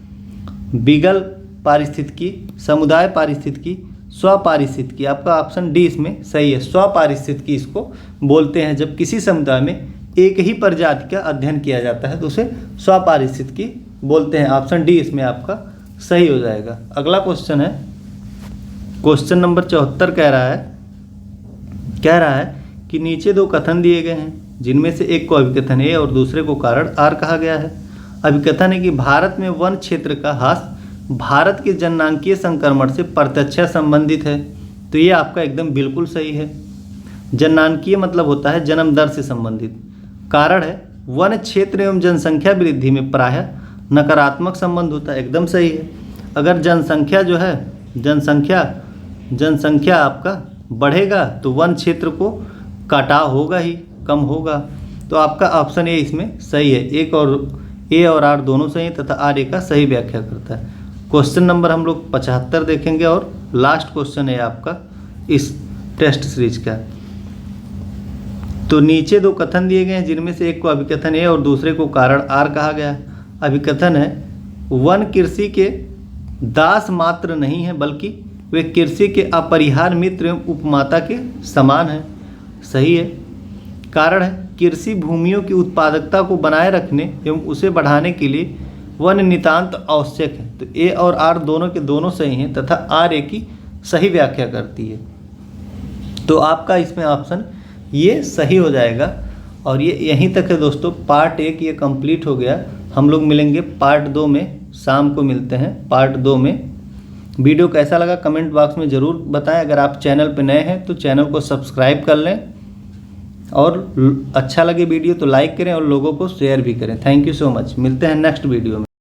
बिगल पारिस्थितिकी, समुदाय पारिस्थितिकी, स्वपारिस्थितिकी। आपका ऑप्शन डी इसमें सही है, स्वपारिस्थितिकी इसको बोलते हैं। जब किसी समुदाय में एक ही प्रजाति का अध्ययन किया जाता है तो उसे स्वपारिस्थितिकी बोलते हैं। ऑप्शन डी इसमें आपका सही हो जाएगा। अगला क्वेश्चन है क्वेश्चन नंबर 74। कह रहा है कि नीचे दो कथन दिए गए हैं जिनमें से एक को अभिकथन ए और दूसरे को कारण आर कहा गया है। अभिकथन है कि भारत में वन क्षेत्र का ह्रास भारत के जननांकीय संक्रमण से प्रत्यक्ष संबंधित है। तो ये आपका एकदम बिल्कुल सही है। जननांकीय मतलब होता है जन्म दर से संबंधित। कारण है वन क्षेत्र एवं जनसंख्या वृद्धि में प्रायः नकारात्मक संबंध होता है, एकदम सही है। अगर जनसंख्या जो है जनसंख्या आपका बढ़ेगा तो वन क्षेत्र को कटाव होगा ही, कम होगा। तो आपका ऑप्शन ए इसमें सही है। ए और आर दोनों सही है तथा आर ए का सही व्याख्या करता है। क्वेश्चन नंबर हम लोग 75 देखेंगे और लास्ट क्वेश्चन है आपका इस टेस्ट सीरीज का। तो नीचे दो कथन दिए गए हैं जिनमें से एक को अभिकथन ए और दूसरे को कारण आर कहा गया है। अभिकथन है वन कृषि के दास मात्र नहीं है बल्कि वे कृषि के अपरिहार्य मित्र एवं उपमाता के समान हैं, सही है। कारण है कृषि भूमियों की उत्पादकता को बनाए रखने एवं उसे बढ़ाने के लिए वन नितांत आवश्यक है। तो ए और आर दोनों के दोनों सही हैं तथा आर ए की सही व्याख्या करती है। तो आपका इसमें ऑप्शन ये सही हो जाएगा। और ये यहीं तक है दोस्तों। पार्ट 1 ये कंप्लीट हो गया। हम लोग मिलेंगे पार्ट 2 में, शाम को मिलते हैं पार्ट 2 में। वीडियो कैसा लगा कमेंट बॉक्स में ज़रूर बताएं। अगर आप चैनल पर नए हैं तो चैनल को सब्सक्राइब कर लें और अच्छा लगे वीडियो तो लाइक करें और लोगों को शेयर भी करें। Thank you so much. मिलते हैं नेक्स्ट वीडियो में।